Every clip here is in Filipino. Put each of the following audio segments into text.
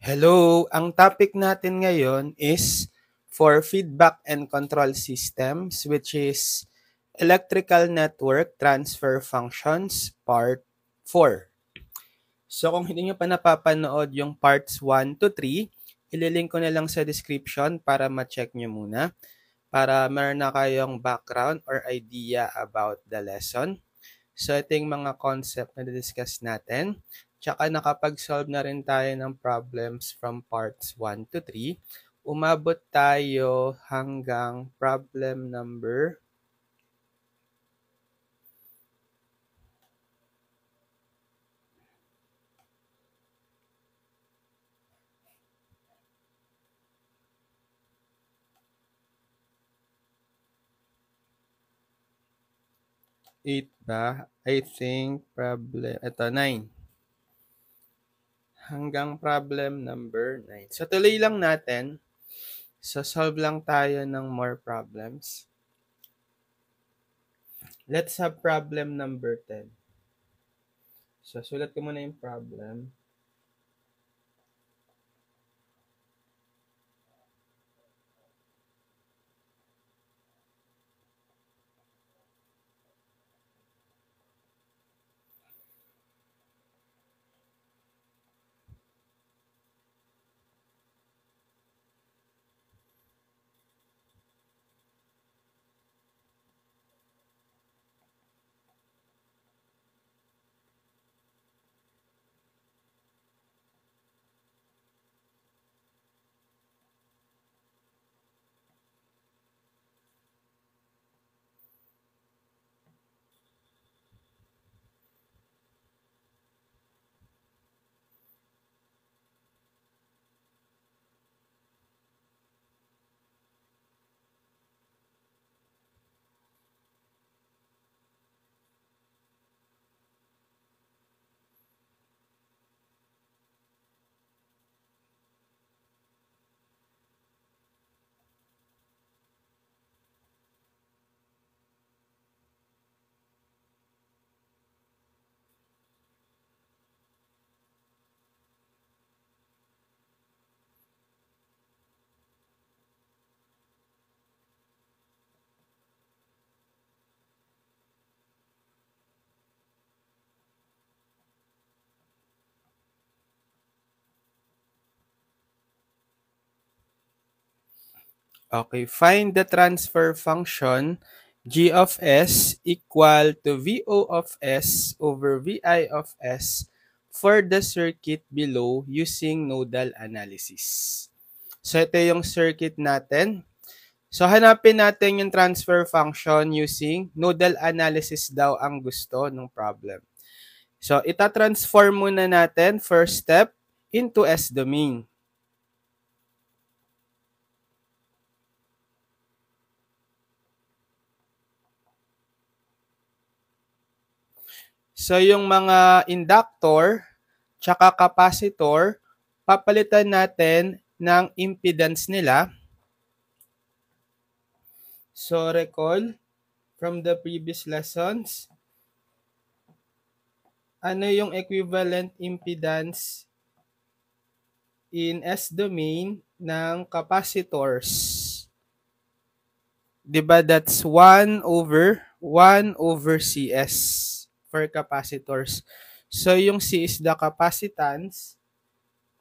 Hello! Ang topic natin ngayon is for feedback and control systems, which is electrical network transfer functions, part 4. So kung hindi nyo pa napapanood yung parts 1 to 3, ililink ko na lang sa description para ma-check nyo muna, para meron na kayong background or idea about the lesson. So ito yung mga concept na discuss natin. Tsaka nakapag-solve na rin tayo ng problems from parts 1 to 3. Umabot tayo hanggang problem number 8 ba? I think ito 9. Hanggang problem number 9. So tuloy lang natin. So solve lang tayo ng more problems. Let's have problem number 10. So sulat ko muna yung problem. Okay, find the transfer function g of s equal to vo of s over vi of s for the circuit below using nodal analysis. So ito yung circuit natin. So hanapin natin yung transfer function using nodal analysis daw ang gusto ng problem. So ita-transform muna natin first step into S-domain. So yung mga inductor tsaka capacitor, papalitan natin ng impedance nila. So recall from the previous lessons, ano yung equivalent impedance in S-domain ng capacitors? Diba that's 1 over CS for capacitors. So yung C is the capacitance.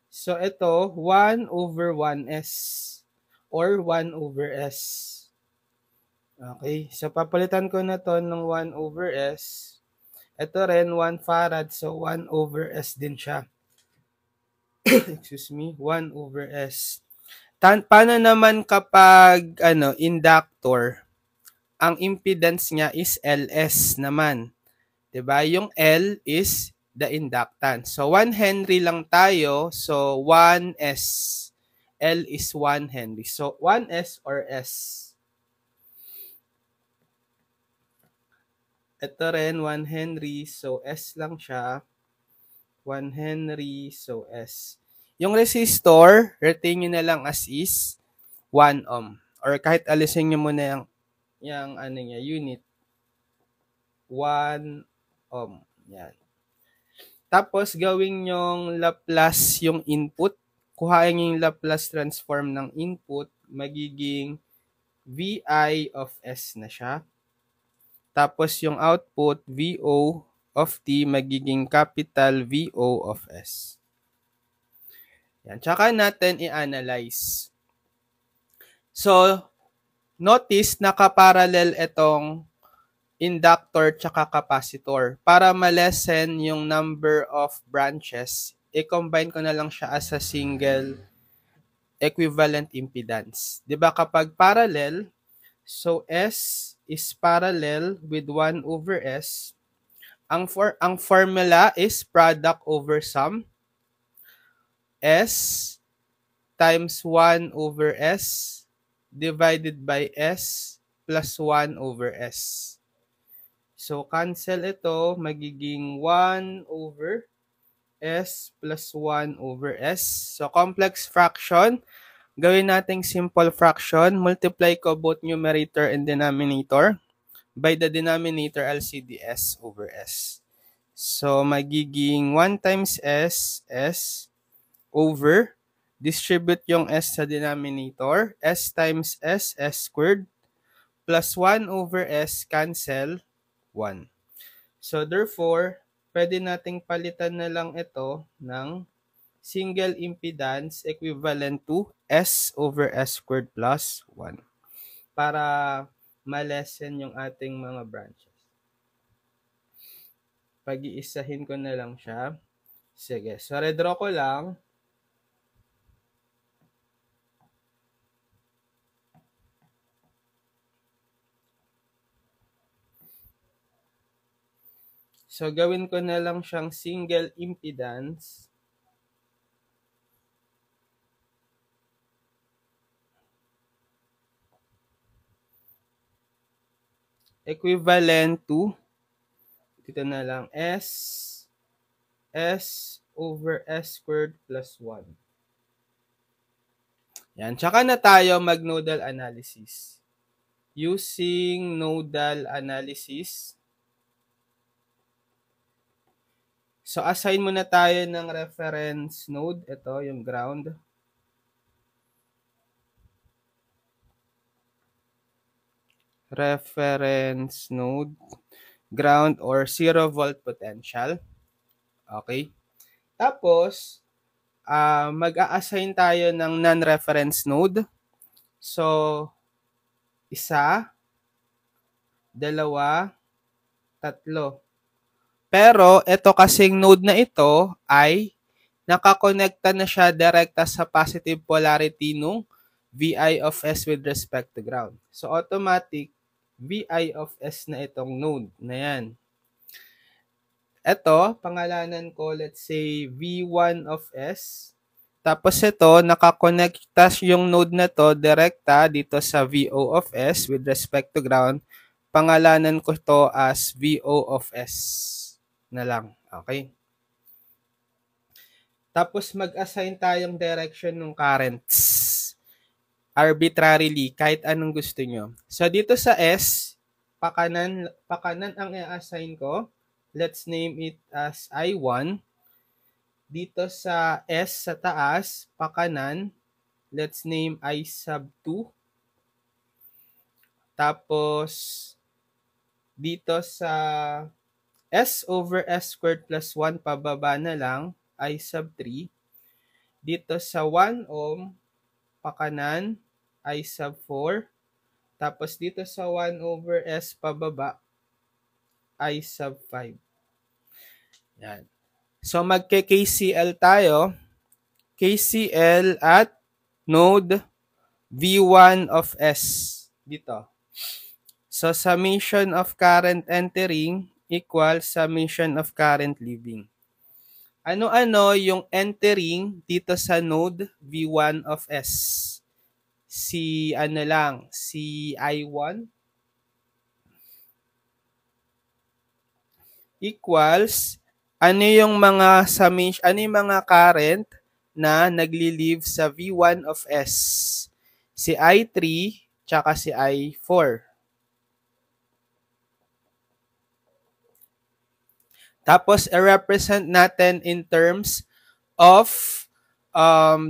So ito 1 over 1S or 1 over S. Okay, so papalitan ko na to ng 1 over S. Ito rin 1 farad, so 1 over S din siya. Excuse me, 1 over S. Paano naman kapag inductor? Ang impedance niya is LS naman. 'Di ba? Yung L is the inductance. So 1 Henry lang tayo, so 1S. L is 1 Henry. So 1S or S. Ito rin 1 Henry, so S lang siya. 1 Henry, so S. Yung resistor, retain nyo na lang as is 1 ohm. Or kahit alisin nyo muna yung unit. 1 ohm. Yan. Tapos, gawin yung Laplace yung input kuhain yung Laplace transform ng input, magiging Vi of S na siya. Tapos yung output, Vo of t, magiging capital Vo of S. Yan. Tsaka natin i-analyze. So, notice nakaparallel itong inductor tsaka capacitor. Para ma-lessen yung number of branches, i-combine ko na lang siya as a single equivalent impedance. Diba kapag parallel, so S is parallel with 1 over S. Ang formula is product over sum. S times 1 over S divided by S plus 1 over S. So, cancel ito. Magiging 1 over S plus 1 over S. So, complex fraction. Gawin nating simple fraction. Multiply ko both numerator and denominator. By the denominator, LCD S over S. So, magiging 1 times S, S over. Distribute yung S sa denominator. S times S, S squared. Plus 1 over S, cancel, 1. So, therefore, pwede nating palitan na lang ito ng single impedance equivalent to S over S squared plus 1 para ma-lessen yung ating mga branches. Pag-iisahin ko na lang siya. Sige, so redraw ko lang. So, gawin ko na lang siyang single impedance. Equivalent to, dito na lang, S over S squared plus 1. Yan. Tsaka na tayo mag-nodal analysis. Using nodal analysis, so, assign muna tayo ng reference node. Ito, yung ground. Reference node, ground, or 0 volt potential. Okay. Tapos, mag-a-assign tayo ng non-reference node. So, 1, 2, 3. Pero, ito kasing node na ito ay nakakonekta na siya direkta sa positive polarity nung Vi of S with respect to ground. So, automatic, Vi of S na itong node na yan. Ito, pangalanan ko, let's say, V1 of S. Tapos ito, nakakonekta yung node na to direkta dito sa Vo of S with respect to ground. Pangalanan ko to as Vo of S na lang. Okay? Tapos mag-assign tayong direction ng currents. Arbitrarily, kahit anong gusto nyo. So, dito sa S, pakanan ang i-assign ko. Let's name it as I1. Dito sa S sa taas, pakanan, let's name I sub 2. Tapos, dito sa S over S squared plus 1, pababa na lang, I sub 3. Dito sa 1 ohm, pakanan, I sub 4. Tapos dito sa 1 over S pababa, I sub 5. Yan. So, magke-KCL tayo. KCL at node V1 of S. Dito. So, summation of current entering equals summation of current leaving. Ano-ano yung entering dito sa node V1 of S? Si I1 equals ano yung mga summation, ano yung mga current na nagli-leave sa V1 of S? Si I3 tsaka si I4. Tapos i-represent natin in terms of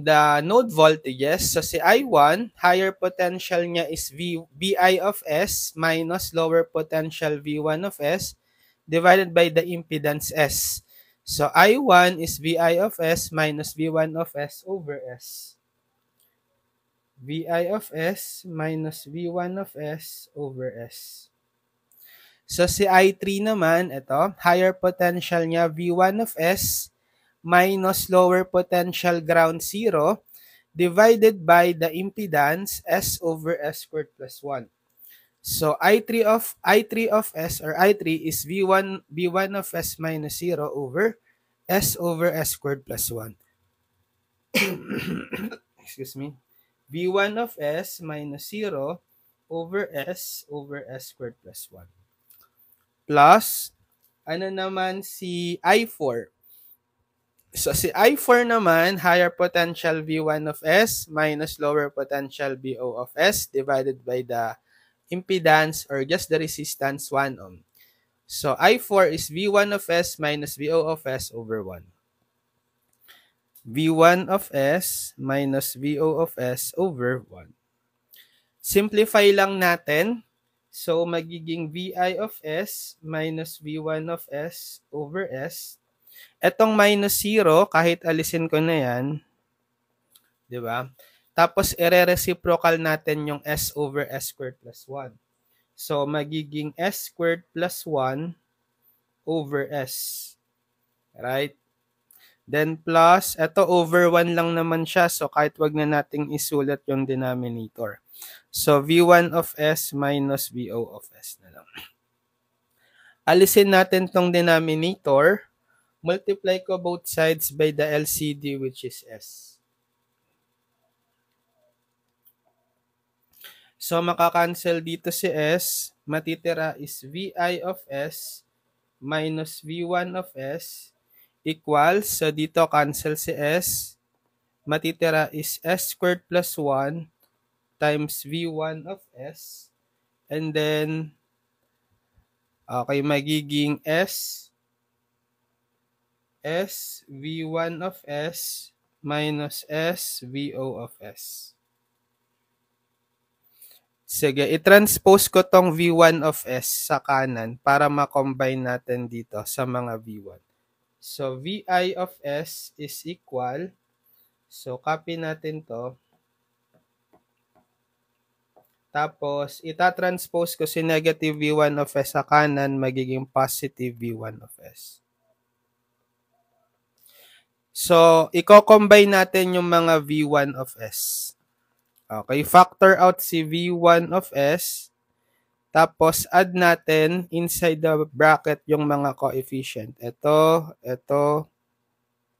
the node voltages. So si I1, higher potential niya is VI of S minus lower potential V1 of S divided by the impedance S. So I1 is VI of S minus V1 of S over S. VI of S minus V1 of S over S. So si I3 naman, ito, higher potential niya V1 of S minus lower potential ground zero divided by the impedance S over S squared plus 1. So I3 of S or I3 is V1 of S minus 0 over S squared plus 1. Excuse me. V1 of S minus 0 over S squared plus 1. Plus, ano naman si I4? So si I4 naman, higher potential V1 of S minus lower potential VO of S divided by the impedance or just the resistance 1 ohm. So I4 is V1 of S minus VO of S over 1. V1 of S minus VO of S over 1. Simplify lang natin. So magiging VI of S minus V1 of S over S. Etong minus 0, kahit alisin ko na yan, di ba? Tapos, ire-reciprocal natin yung S over S squared plus 1. So, magiging S squared plus 1 over S. Right? Then, plus, ito over 1 lang naman siya. So, kahit wag na nating isulat yung denominator. So, V1 of S minus VO of S na lang. Alisin natin tong denominator. Multiply ko both sides by the LCD which is S. So, makakancel dito si S. Matitira is VI of S minus V1 of S equals, so dito cancel si S. Matitira is S squared plus 1 times V1 of S. And then, okay, magiging S V1 of S minus S VO of S. Sige, i-transpose ko tong V1 of S sa kanan para ma-combine natin dito sa mga V1. So, VI of S is equal, so copy natin to. Tapos, ita-transpose ko si negative V1 of S sa kanan, magiging positive V1 of S. So, i-combine natin yung mga V1 of S. Okay, factor out si V1 of S. Tapos, add natin inside the bracket yung mga coefficient. Ito,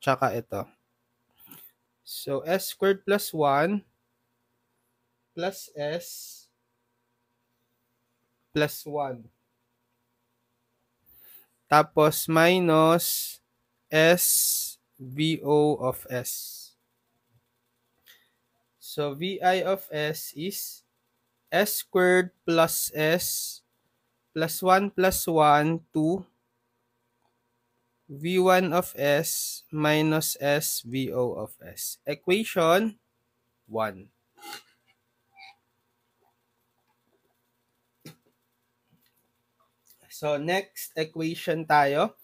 tsaka ito. So, S squared plus 1 plus S plus 1. Tapos, minus S VO of S. So, VI of S is S squared plus S plus 1 plus 1, 2. V1 of S minus S VO of S. Equation 1. So, next equation tayo.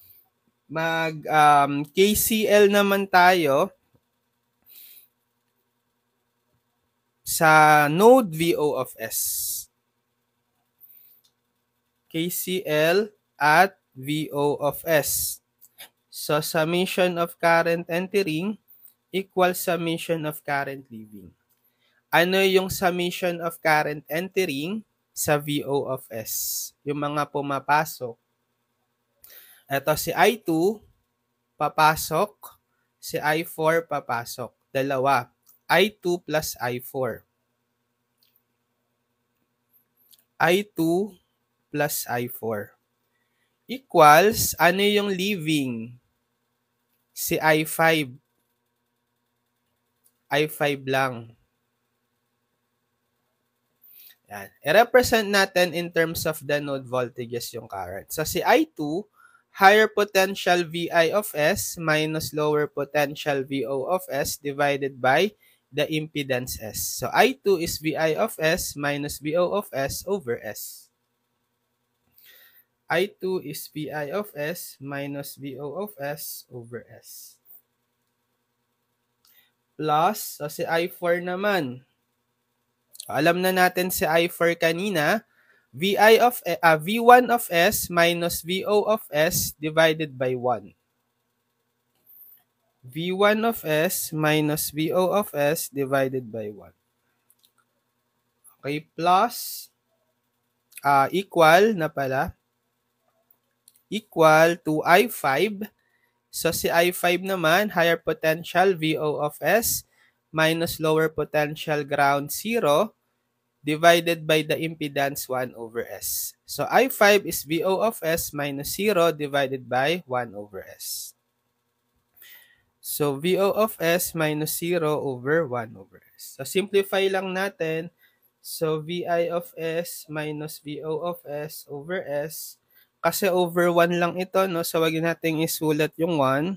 KCL naman tayo sa node VO of S. KCL at VO of S. So, summation of current entering equals summation of current leaving. Ano yung summation of current entering sa VO of S? Yung mga pumapasok. Ito si I2, papasok. Si I4, papasok. Dalawa. I2 plus I4. I2 plus I4. Equals, ano yung leaving? Si I5. I5 lang. Yan. I-represent natin in terms of the node voltages yung current. So si I2, higher potential VI of S minus lower potential VO of S divided by the impedance S. So I2 is VI of S minus VO of S over S. I2 is VI of S minus VO of S over S. Plus, so si I4 naman. Alam na natin si I4 kanina, V1 of S minus VO of S divided by 1. V1 of S minus VO of S divided by 1. Okay, plus, equal na pala, equal to I5. So si I5 naman, higher potential VO of S minus lower potential ground 0 divided by the impedance 1 over S. So I5 is VO of S minus 0 divided by 1 over S. So VO of S minus 0 over 1 over S. So simplify lang natin. So VI of S minus VO of S over S. Kasi over 1 lang ito, no? So wag natin isulat yung 1.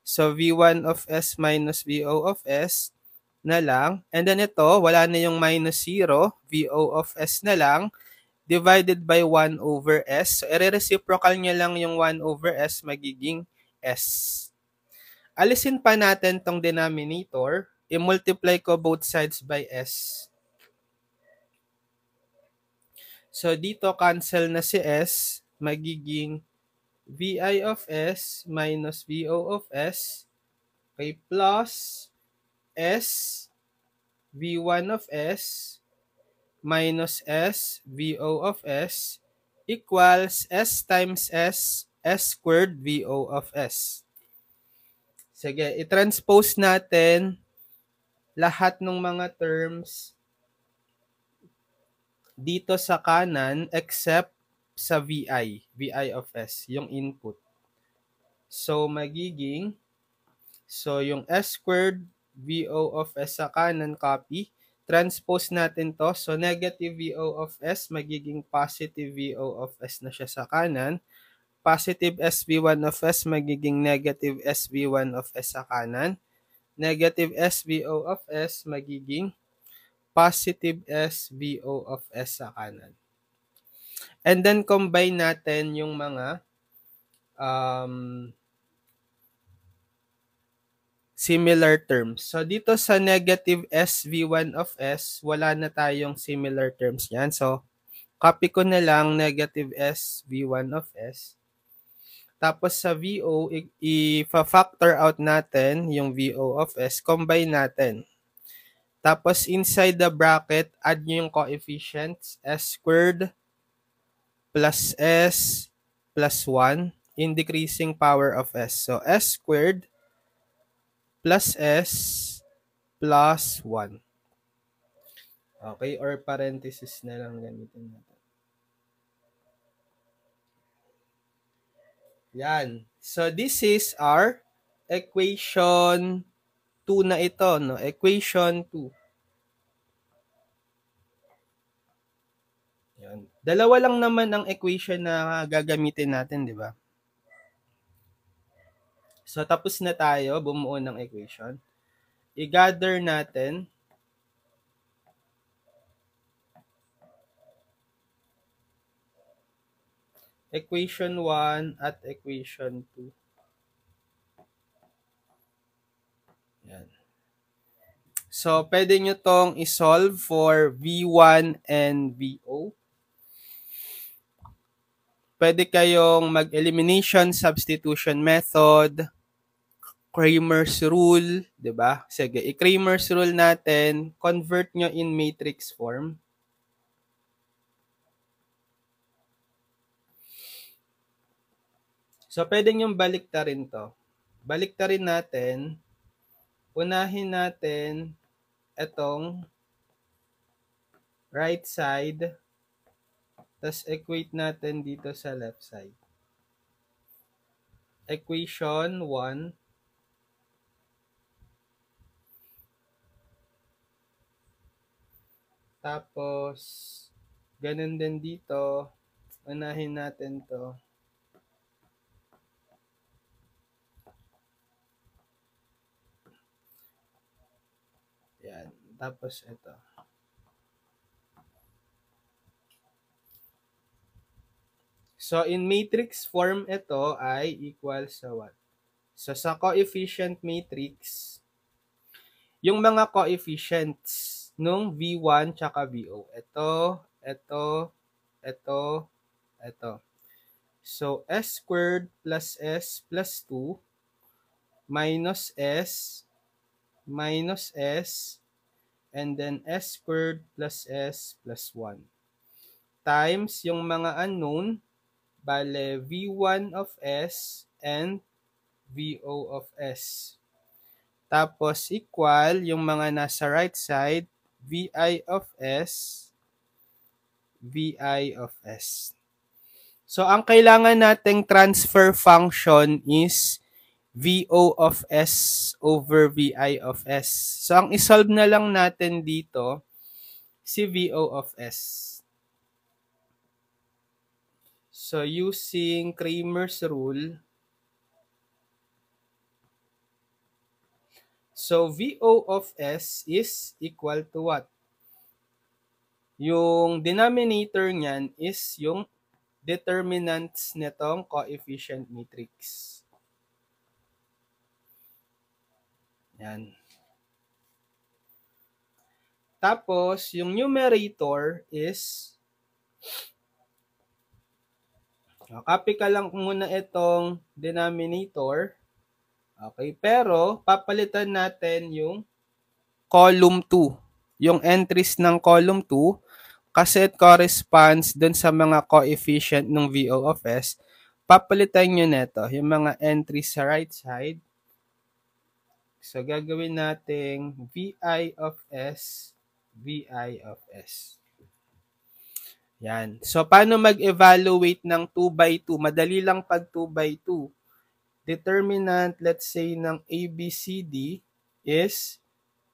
So V1 of S minus VO of S na lang. And then ito, wala na yung minus 0. VO of S na lang divided by 1 over S. So i-reciprocal niya lang yung 1 over S, magiging S. Alisin pa natin tong denominator. I-multiply ko both sides by S. So dito cancel na si S. Magiging VI of S minus VO of S. Okay, plus S V1 of S minus S VO of S equals S times S squared VO of S. Sige, i-transpose natin lahat ng mga terms dito sa kanan except sa VI of S, yung input. So, magiging, so yung S squared VO of S sa kanan, copy. Transpose natin to. So, negative VO of S, magiging positive VO of S na siya sa kanan. Positive SV1 of S, magiging negative SV1 of S sa kanan. Negative SVO of S, magiging positive SVO of S sa kanan. And then, combine natin yung mga similar terms. So, dito sa negative SV1 of S, wala na tayong similar terms yan. So, copy ko na lang negative SV1 of S. Tapos sa VO, i-factor out natin yung VO of S. Combine natin. Tapos inside the bracket, add nyo yung coefficients. S squared plus S plus 1 in decreasing power of S. So, S squared plus S plus 1. Okay, or parenthesis na lang gamitin natin. Yan. So, this is our equation 2 na ito, no? Equation 2. Yan. Dalawa lang naman ang equation na gagamitin natin, di ba? So, tapos na tayo bumuo ng equation. I-gather natin equation 1 at equation 2. Yan. So, pwede nyo tong isolve for V1 and VO. Pwede kayong mag-elimination substitution method, Cramer's rule, di ba? Sige, i-Cramer's rule natin, convert nyo in matrix form. So, pwede nyo baliktarin to. Baliktarin natin, unahin natin itong right side, tas equate natin dito sa left side. Equation 1. Tapos, ganun din dito. Unahin natin to. Tapos ito. So, in matrix form, ito ay equal sa what? So, sa coefficient matrix, yung mga coefficients nung V1 tsaka VO. Ito. So, S squared plus S plus 2 minus S and then S squared plus S plus 1 times yung mga unknown, bale V1 of S and VO of S. Tapos equal yung mga nasa right side, VI of S, VI of S. So ang kailangan nating transfer function is VO of S over VI of S. So ang isolve na lang natin dito si VO of S. So using Cramer's rule, so VO of S is equal to what? Yung denominator niyan is yung determinants nitong coefficient matrix. Yan. Tapos, yung numerator is, copy ka lang muna itong denominator. Okay, pero papalitan natin yung column 2. Yung entries ng column 2 kasi it corresponds dun sa mga coefficient ng VO of S. Papalitan nyo neto yung mga entries sa right side. So, gagawin natin VI of S, VI of S. Yan. So, paano mag-evaluate ng 2 by 2? Madali lang pag 2 by 2. Determinant, let's say, ng ABCD is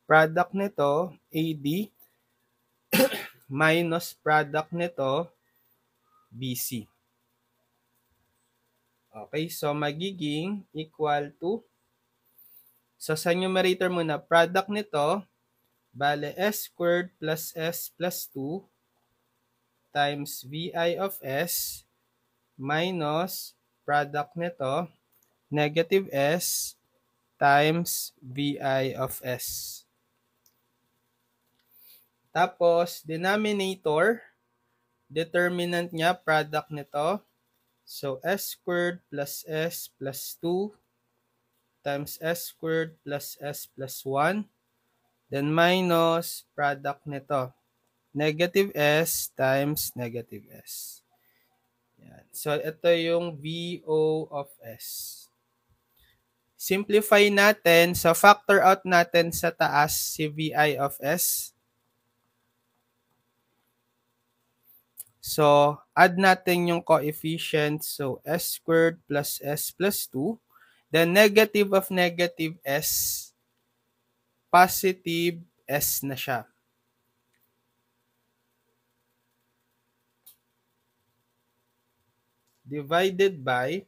product nito, AD, minus product nito, BC. Okay, so magiging equal to, so sa numerator muna, product nito, bale S squared plus S plus 2 times VI of S minus product nito, negative S times VI of S. Tapos, denominator, determinant niya, product nito. So, S squared plus S plus 2 times S squared plus S plus 1. Then, minus product nito. Negative S times negative S. Yan. So, ito yung VO of S. Simplify natin. So, factor out natin sa taas si VI of S. So, add natin yung coefficient. So, S squared plus S plus 2. Then, negative of negative S, positive S na siya. Divided by,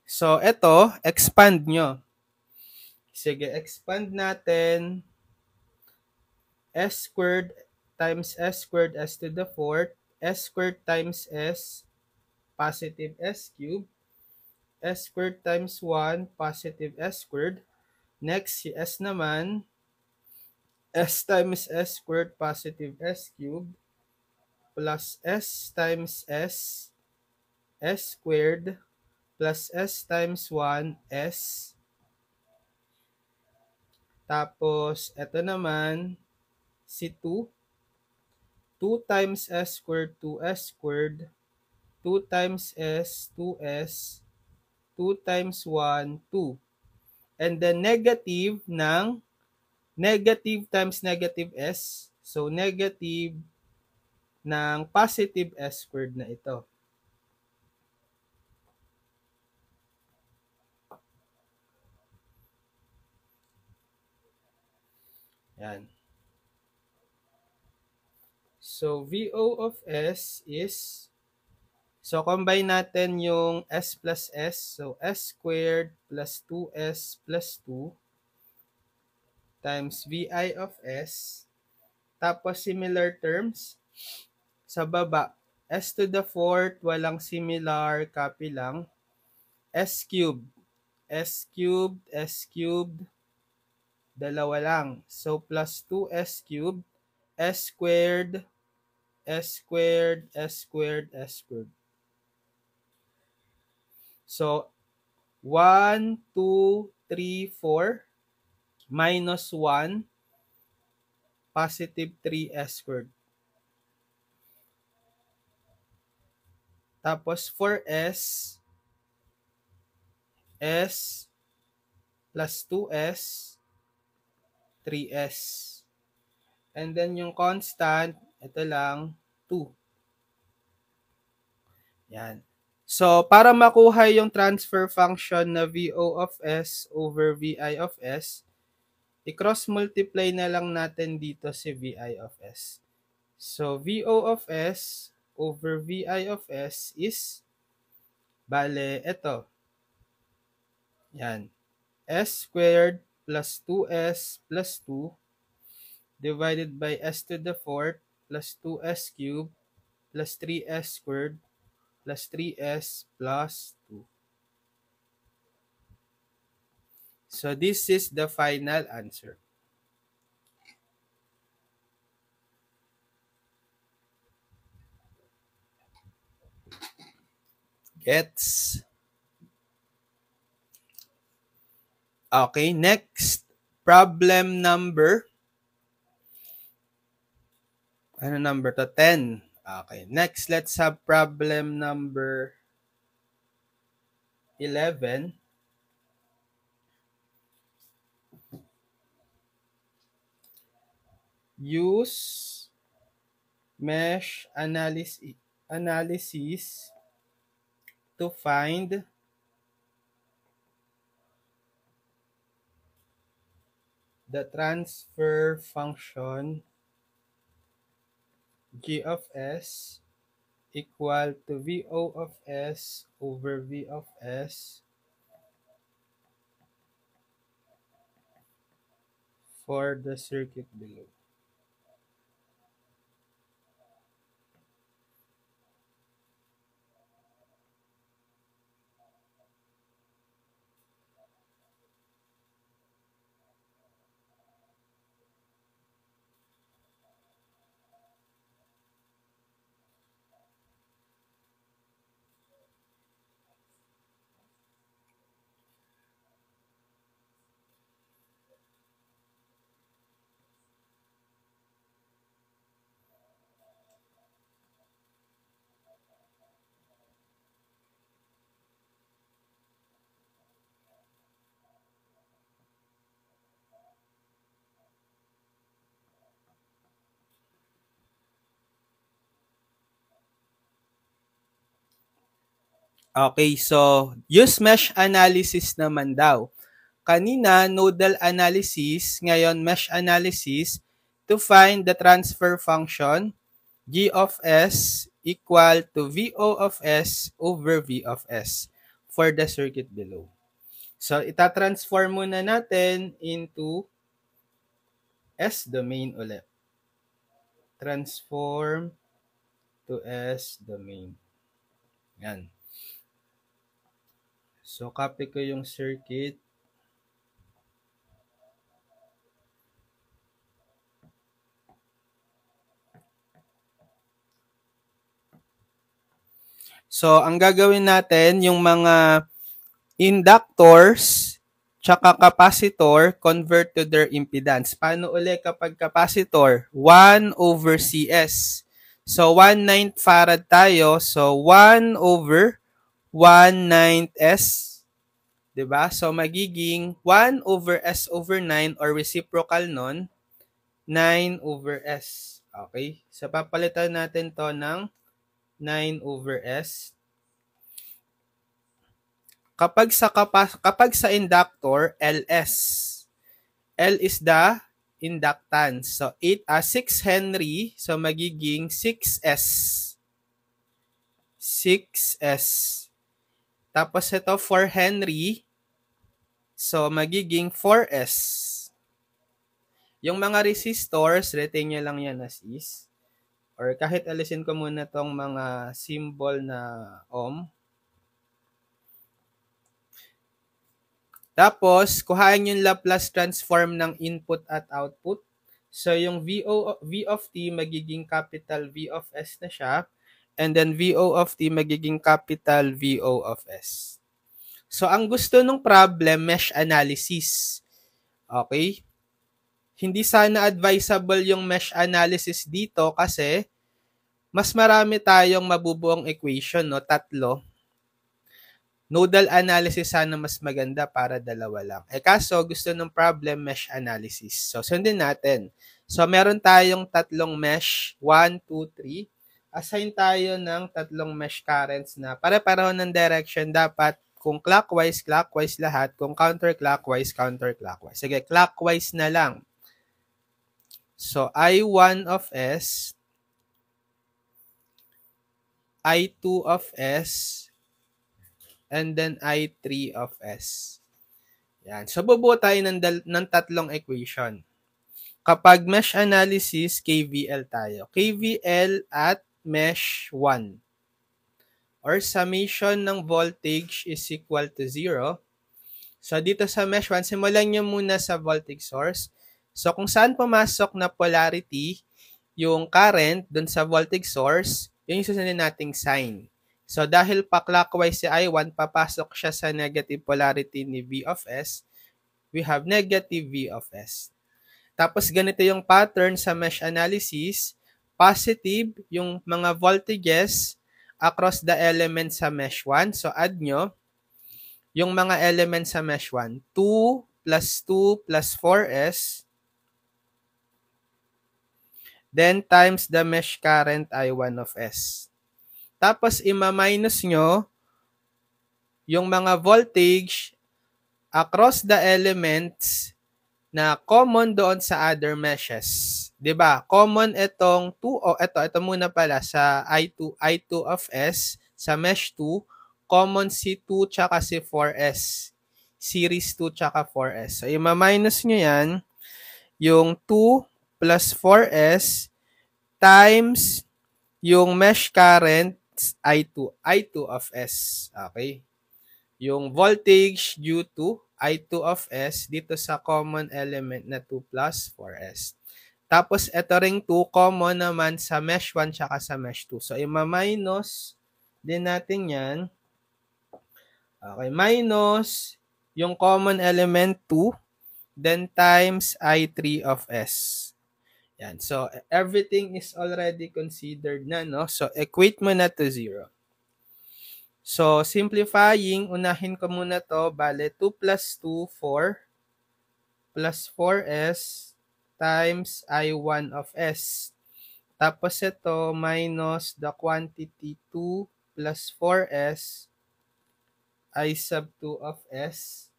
so, ito, expand nyo. Sige, expand natin S squared times S squared S to the 4th, S squared times S, positive S cubed, S squared times 1, positive S squared. Next, si S naman, S times S squared, positive S cubed, plus S times S, S squared, plus S times 1, S. Tapos, ito naman, si 2, 2 times S squared, 2S squared, 2 times S, 2S, 2 times 1, 2. And then negative ng negative times negative S. So, negative ng positive S squared na ito. Yan. So, VO of S is, so combine natin yung S plus S. So, S squared plus 2S plus 2 times VI of S. Tapos similar terms sa baba. S to the fourth, walang similar, copy lang. S cubed. S cubed, S cubed, dalawa lang. So, plus 2S cubed, S squared, S squared, S squared, S squared. So, 1, 2, 3, 4, minus 1, positive 3S squared. Tapos, for S, S plus 2S, 3S. And then yung constant, ito lang, 2. Yan. So, para makuha yung transfer function na VO of S over VI of S, i-cross multiply na lang natin dito si VI of S. So, VO of S over VI of S is, bale, ito. Yan. S squared plus 2S plus 2 divided by S to the fourth plus 2S cubed plus 3S squared plus 3S plus 2. So, this is the final answer. Gets? Okay, next. Problem number. Ano number to? 10. Okay, next let's have problem number 11. Use mesh analysis to find the transfer function g of s equal to VO of s over V of s for the circuit below. Okay, so use mesh analysis naman daw. Kanina, nodal analysis, ngayon mesh analysis to find the transfer function G of S equal to VO of S over V of S for the circuit below. So, itatransform muna natin into S domain ulit. Transform to S domain. Yan. So, copy ko yung circuit. So, ang gagawin natin, yung mga inductors tsaka capacitor, convert to their impedance. Paano uli kapag capacitor? 1 over CS. So, 1/9 farad tayo. So, 1 over 1/9 S. Diba? So, magiging 1 over S over 9 or reciprocal nun, 9 over S. Okay? So, papalitan natin to ng 9 over S. Kapag sa inductor, LS. L is the inductance. So, 6 Henry. So, magiging 6S. 6S. Tapos ito, 4 Henry. So, magiging 4S. Yung mga resistors, retain nyo lang yan as is. Or kahit alisin ko muna tong mga symbol na ohm. Tapos, kuhain yung Laplace transform ng input at output. So, yung V of t magiging capital V of S na siya. And then, VO of t magiging capital VO of S. So, ang gusto ng problem, mesh analysis. Okay? Hindi sana advisable yung mesh analysis dito kasi mas marami tayong mabubuong equation, no? 3. Nodal analysis sana mas maganda para 2 lang. Kaso gusto ng problem mesh analysis. So sundin natin. So meron tayong 3 mesh, 1, 2, 3. Assign tayo ng 3 mesh currents na pare-pareho ng direction. Dapat kung clockwise, clockwise lahat. Kung counterclockwise, counterclockwise. Sige, clockwise na lang. So I1 of S, I2 of S, and then I3 of S. Yan. So, bubuo tayo ng 3 equation. Kapag mesh analysis, KVL tayo. KVL at mesh 1. Or summation ng voltage is equal to 0. So, dito sa mesh 1, simulan nyo muna sa voltage source. So, kung saan pumasok na polarity, yung current dun sa voltage source, yun yung susundin nating sign. So, dahil pa clockwise si I1, papasok siya sa negative polarity ni V of S, we have negative V of S. Tapos, ganito yung pattern sa mesh analysis. Positive yung mga voltages across the elements sa mesh 1. So, add nyo yung mga elements sa mesh 1. 2 plus 2 plus 4S. Then, times the mesh current I1 of S. Tapos, ima-minus nyo yung mga voltage across the elements na common doon sa other meshes. 'Di ba? Common itong 2, ito muna pala sa I2 of S, sa mesh 2, common si 2 tsaka si 4S. Series 2 tsaka 4S. So, ima-minus nyo yan, yung 2 plus 4S times yung mesh current I2 of S. Okay? Yung voltage due to I2 of S dito sa common element na 2 plus 4S. Tapos, ito ring 2 common naman sa mesh 1 tsaka sa mesh 2. So, ima-minus din natin yan. Okay, minus yung common element 2, then times I3 of S. Yan. So, everything is already considered na, no? So, equate mo na to 0. So, simplifying, unahin ko muna to. Bale, 2 plus 2, 4 plus 4S times I1 of S. Tapos ito, minus the quantity 2 plus 4S I sub 2 of S.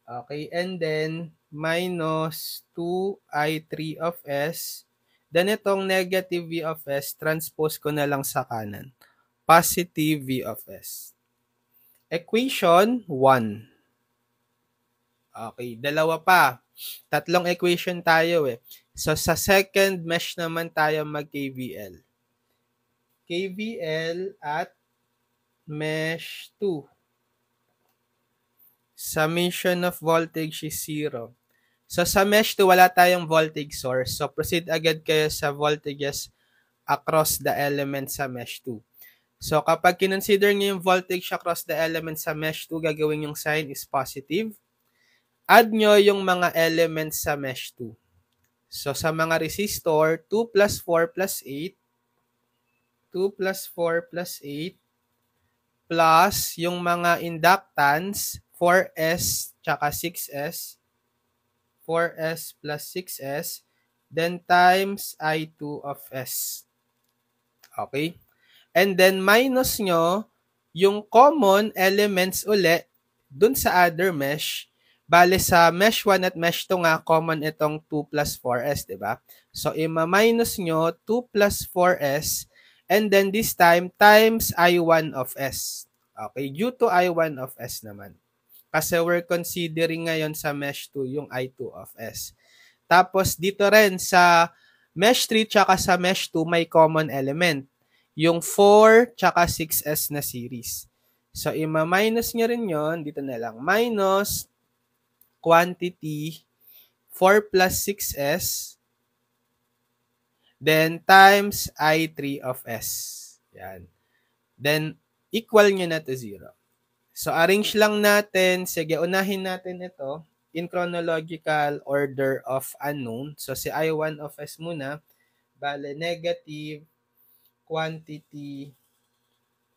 Okay, and then minus 2I3 of S. Then itong negative V of S, transpose ko na lang sa kanan. Positive V of S. Equation 1. Okay, dalawa pa. 3 equation tayo eh. So, sa second mesh naman tayo mag-KVL. KVL at mesh 2. Summation of voltage is 0. So, sa mesh 2, wala tayong voltage source. So, proceed agad kayo sa voltages across the element sa mesh 2. So, kapag kinonsider nyo yung voltage across the element sa mesh 2, gagawin yung sign is positive. Add nyo yung mga elements sa mesh 2. So, sa mga resistor, 2 plus 4 plus 8, 2 plus 4 plus 8, plus yung mga inductance, 4S tsaka 6S, 4S plus 6S, then times I2 of S. Okay? And then minus nyo yung common elements uli dun sa other mesh. Bale sa mesh 1 at mesh 2 nga, common itong 2 plus 4S, diba? So, ima-minus nyo 2 plus 4S and then this time times I1 of S. Okay, due to I1 of S naman. Kasi we're considering ngayon sa mesh 2 yung I2 of S. Tapos dito rin sa mesh 3 tsaka sa mesh 2 may common element. Yung 4 tsaka 6s na series. So, ima-minus nyo rin yon dito na lang. Minus quantity 4 plus 6s, then times I3 of s. Yan. Then, equal nyo na to 0. So, arrange lang natin. Sige, unahin natin ito in chronological order of unknown. So, si I1 of s muna. Bale, negative quantity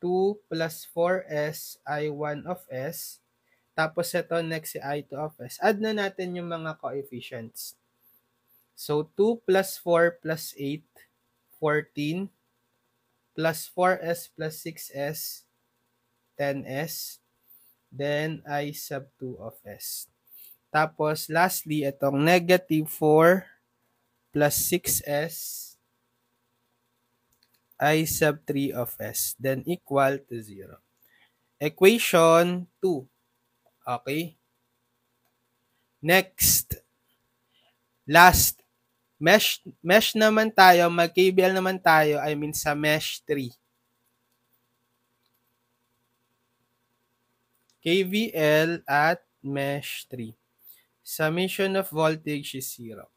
2 plus 4s I1 of s. Tapos ito, next si I2 of s. Add na natin yung mga coefficients. So, 2 plus 4 plus 8, 14, plus 4s plus 6s, 10s, then I sub 2 of s. Tapos, lastly, itong negative 4 plus 6s, I sub 3 of s, then equal to 0. Equation 2. Okay? Next, last, mesh naman tayo, mag-KVL naman tayo, I mean sa mesh 3. KVL at mesh 3. Summation of voltage is 0.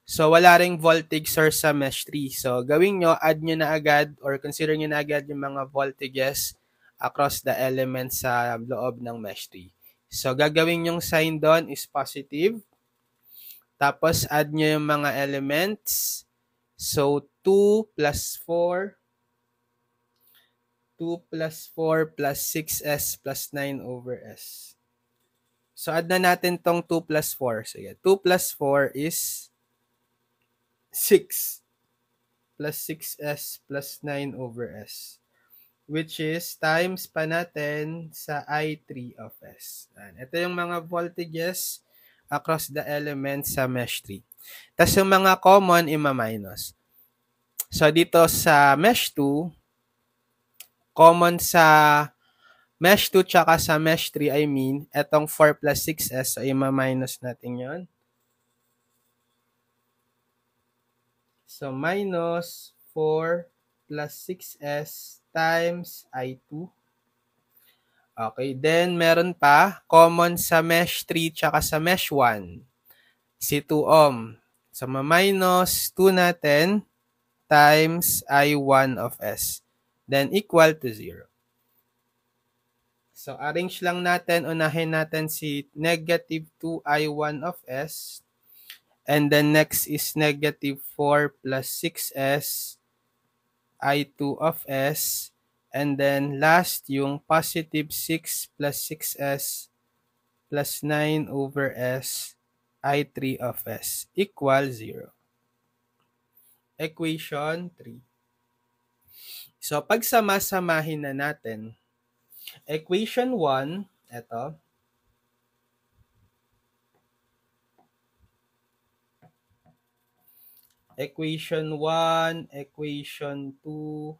So, wala ring voltage source sa mesh 3. So, gawin nyo, add nyo na agad or consider nyo na agad yung mga voltages across the elements sa loob ng mesh 3. So, gagawin yung sign doon is positive. Tapos, add nyo yung mga elements. So, 2 plus 4. 2 plus 4 plus 6s plus 9 over s. So, add na natin tong 2 plus 4. Sige, 2 plus 4 is 6 plus 6s plus 9 over s. Which is times pa natin sa I3 of s. Ito yung mga voltages across the elements sa mesh 3. Tapos yung mga common, ima-minus. So, dito sa mesh 2, common sa mesh 2 tsaka sa mesh 3, I mean, etong 4 plus 6s, so ima-minus natin yon. So, minus 4 plus 6s times I2. Okay, then meron pa, common sa mesh 3 tsaka sa mesh 1, si 2 ohm. So, ma-minus 2 natin times I1 of s. Then, equal to 0. So, arrange lang natin, unahin natin si negative 2 I1 of s. And then, next is negative 4 plus 6s I2 of s. And then, last, yung positive 6 plus 6s plus 9 over s I3 of s equal 0. Equation 3. So, pagsama-samahin na natin, equation 1, ito. Equation 1, equation 2,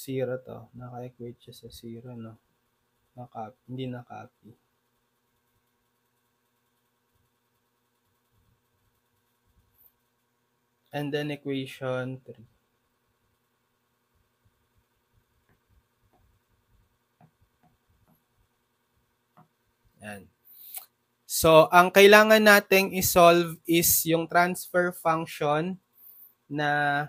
zero to. Naka-equate siya sa 0, no? Hindi na-copy. And then equation 3. Yan. So, ang kailangan nating isolve is yung transfer function na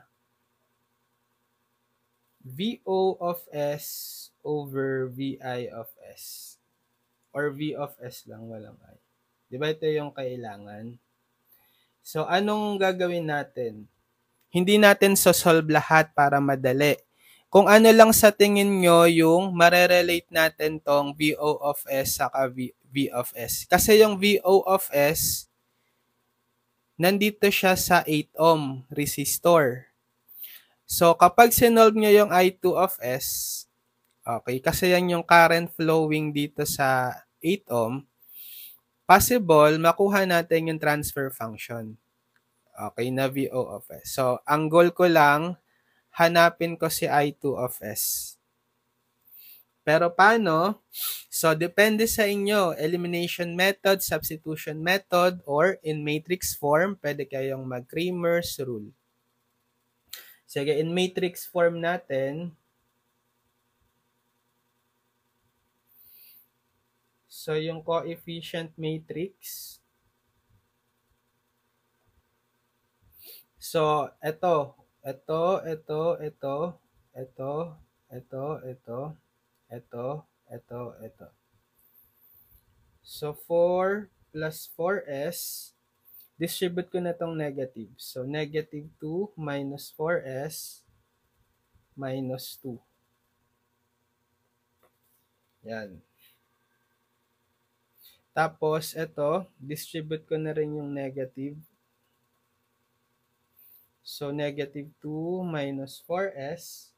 VO of S over VI of S. Or V of S lang, walang I. Diba ito yung kailangan? So, anong gagawin natin? Hindi natin solve lahat para madali. Kung ano lang sa tingin nyo yung marerelate natin tong VO of S saka V of S. Kasi yung VO of S, nandito siya sa 8 ohm resistor. So, kapag sinolve nyo yung I2 of S, okay, kasi yan yung current flowing dito sa 8 ohm, possible makuha natin yung transfer function. Okay, na VO of S. So, ang goal ko lang, hanapin ko si I2 of S. Pero paano? So, depende sa inyo. Elimination method, substitution method, or in matrix form, pwede kayong mag-Cramer's rule. Sige, in matrix form natin, so yung coefficient matrix, so ito, ito. So 4 plus 4s, distribute ko na tong negative. So negative 2 minus 4s minus 2. Yan. Tapos, ito, distribute ko na rin yung negative. So, negative 2 minus 4s.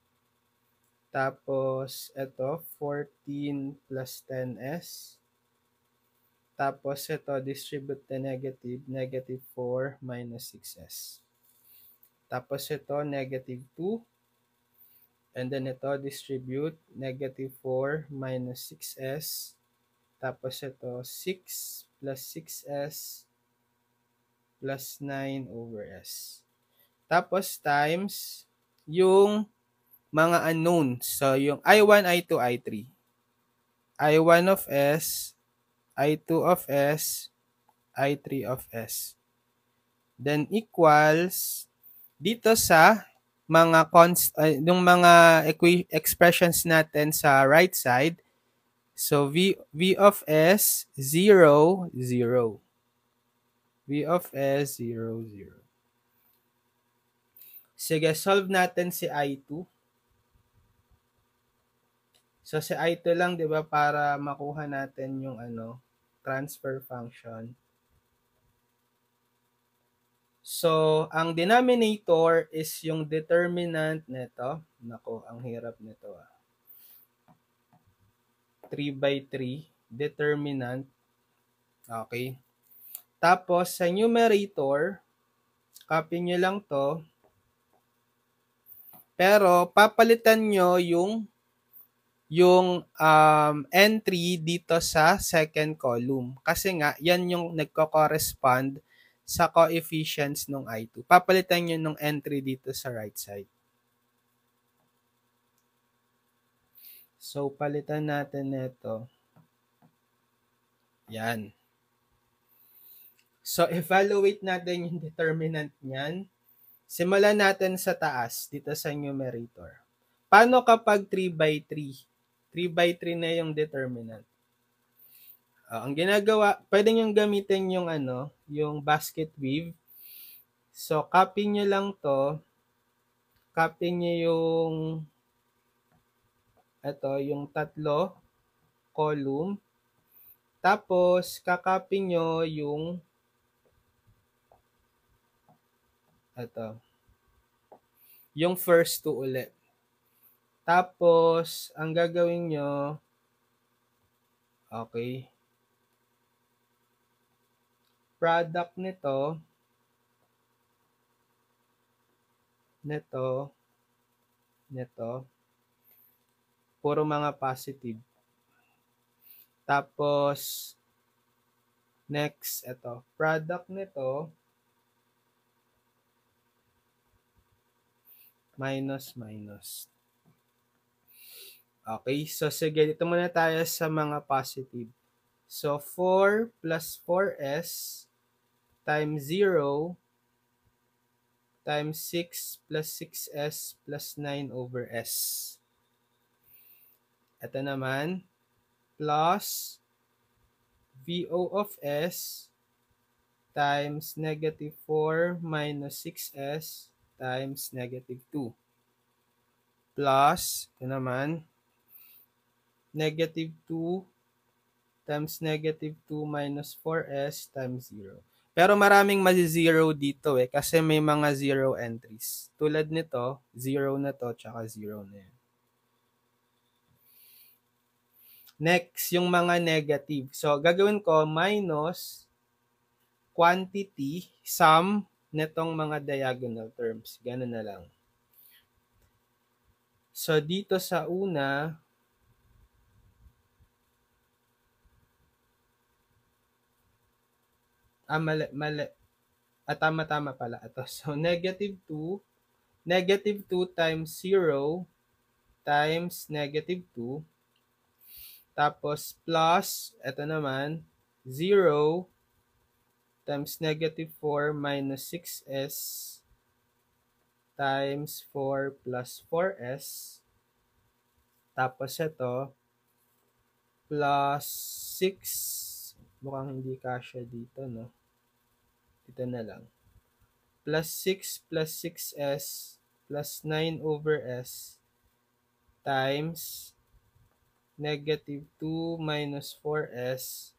Tapos, ito, 14 plus 10s. Tapos, ito, distribute the negative, negative 4 minus 6s. Tapos, ito, negative 2. And then, ito, distribute, negative 4 minus 6s. Tapos, ito, 6 plus 6s plus 9 over s. Tapos times yung mga unknowns. So, yung I1, I2, I3. I1 of S, I2 of S, I3 of S. Then equals dito sa mga yung mga expressions natin sa right side. So, V of S, 0, 0. V of S, 0, 0. Sige, solve natin si I2. So, si I2 lang, di ba, para makuha natin yung transfer function. So, ang denominator is yung determinant nito. Nako, ang hirap nito. 3/3 determinant. Okay. Tapos, sa numerator, copy nyo lang to. Pero, papalitan nyo yung entry dito sa second column. Kasi nga, yan yung nagko-correspond sa coefficients ng I2. Papalitan nyo ng entry dito sa right side. So, palitan natin ito. Yan. So, evaluate natin yung determinant niyan. Simulan natin sa taas, dito sa numerator. Paano kapag 3/3? 3/3 na yung determinant. Ang ginagawa, pwede nyo gamitin yung yung basket weave. So, copy nyo lang to. Copy nyo yung tatlo column. Tapos, kakopy nyo yung yung first two ulit. Tapos, ang gagawin nyo, okay, product nito, puro mga positive. Tapos, next, product nito, minus. Okay, so sige, dito muna tayo sa mga positive. So, 4 plus 4s times 0 times 6 plus 6s plus 9 over s. Ito naman, plus VO of s times negative 4 minus 6s times negative 2. Plus, ito naman, negative 2 times negative 2 minus 4s times 0. Pero maraming masi-zero dito kasi may mga zero entries. Tulad nito, 0 na to, tsaka 0 na yan. Next, yung mga negative. So, gagawin ko minus quantity, sum netong mga diagonal terms. Ganun na lang. So, dito sa una, Mali. Tama pala ito. So, negative 2 times 0 times negative 2, tapos plus, ito naman, 0 times negative 4 minus 6s times 4 plus 4s, tapos ito, plus 6, mukhang hindi kasya dito, no? Dito na lang. Plus 6 plus 6s plus 9 over s times negative 2 minus 4s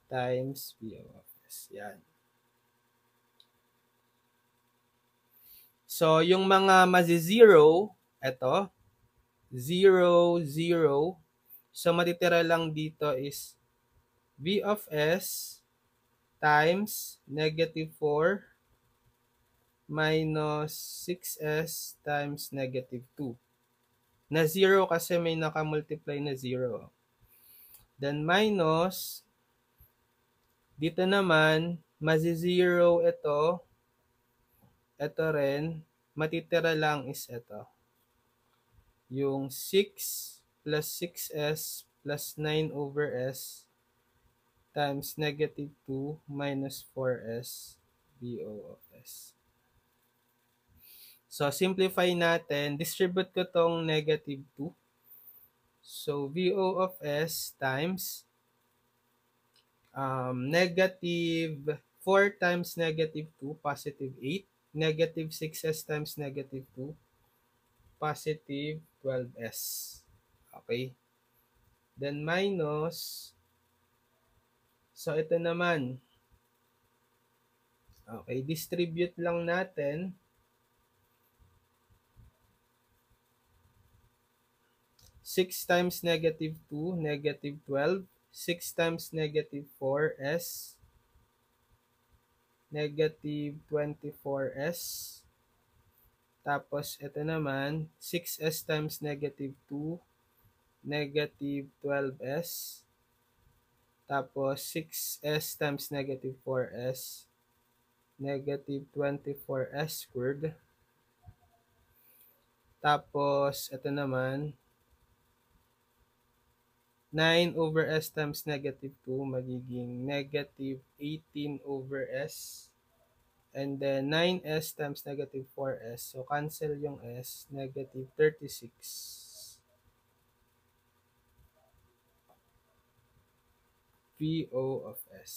times v of s. Yan. So, yung mga mazi-zero, eto, 0, 0. So, matitira lang dito is v of s times negative 4 minus 6s times negative 2. Na 0 kasi may nakamultiply na 0. Then minus, dito naman, mazi-zero ito rin, matitira lang is ito. Yung 6 plus 6s plus 9 over s times negative 2 minus 4s VO of s. So, simplify natin. Distribute ko tong negative 2. So, VO of s times negative 4 times negative 2, positive 8. Negative 6s times negative 2, positive 12s. Okay? Then minus, so ito naman, okay, distribute lang natin. Six times negative 2, negative 12. 6 times negative 4s, negative 24s. Tapos, ito naman, 6s times negative 2, negative 12s. Tapos, 6s times negative 4s, negative 24s squared. Tapos, ito naman, 9 over s times negative 2, magiging negative 18 over s. And then, 9s times negative 4s. So, cancel yung s, negative 36. VO of s.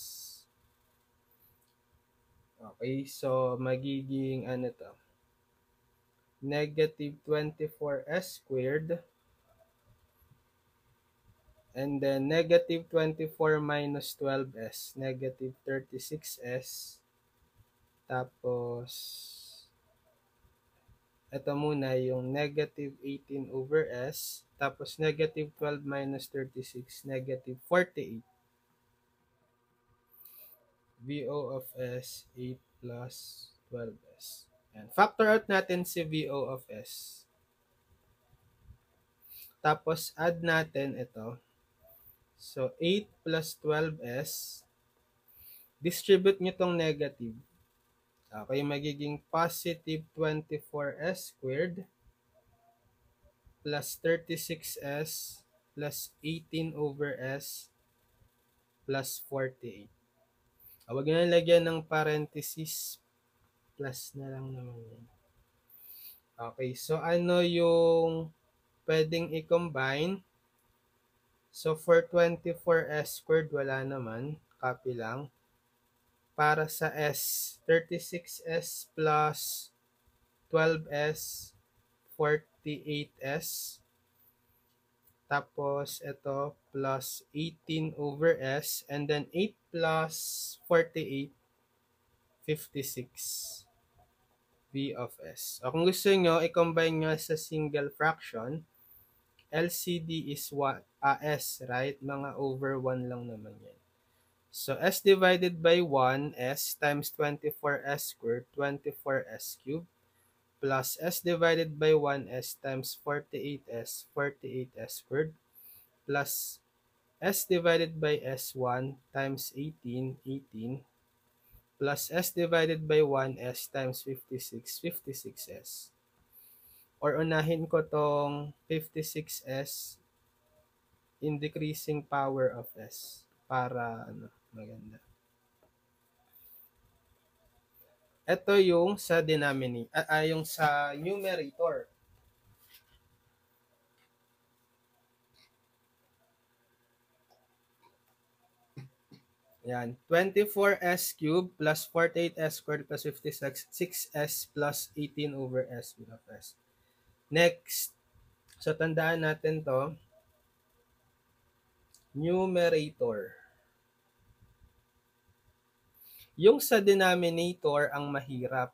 Okay, so magiging ano to? Negative 24s squared. And then negative 24 minus 12s, negative 36s. Tapos, ito muna yung negative 18 over s. Tapos negative 12 minus 36, negative 48. VO of s, 8 plus 12s. And factor out natin si VO of s. Tapos add natin ito. So 8 plus 12s. Distribute nyo tong negative. Okay, magiging positive 24s squared plus 36s plus 18 over s plus 48. Huwag nyo na lagyan ng parenthesis, plus na lang naman yun. Okay, so ano yung pwedeng i-combine? So for 24s squared, wala naman, copy lang. Para sa s, 36s plus 12s, 48s. Tapos, ito, plus 18 over s. And then, 8 plus 48, 56 v of s. O kung gusto nyo, i-combine nyo sa single fraction, LCD is s, right? Mga over 1 lang naman yan. So, s divided by 1, s times 24s squared, 24s cubed, plus s divided by 1s times 48s, 48s squared, plus s divided by s1 times 18, 18, plus S divided by 1S times 56, 56S. Or unahin ko tong 56S in decreasing power of S para maganda. Ito yung sa denominator, yung sa numerator. Yan, 24S cubed plus 48S squared plus 56S plus 18 over S of S. Next, so tandaan natin to, numerator. Yung sa denominator ang mahirap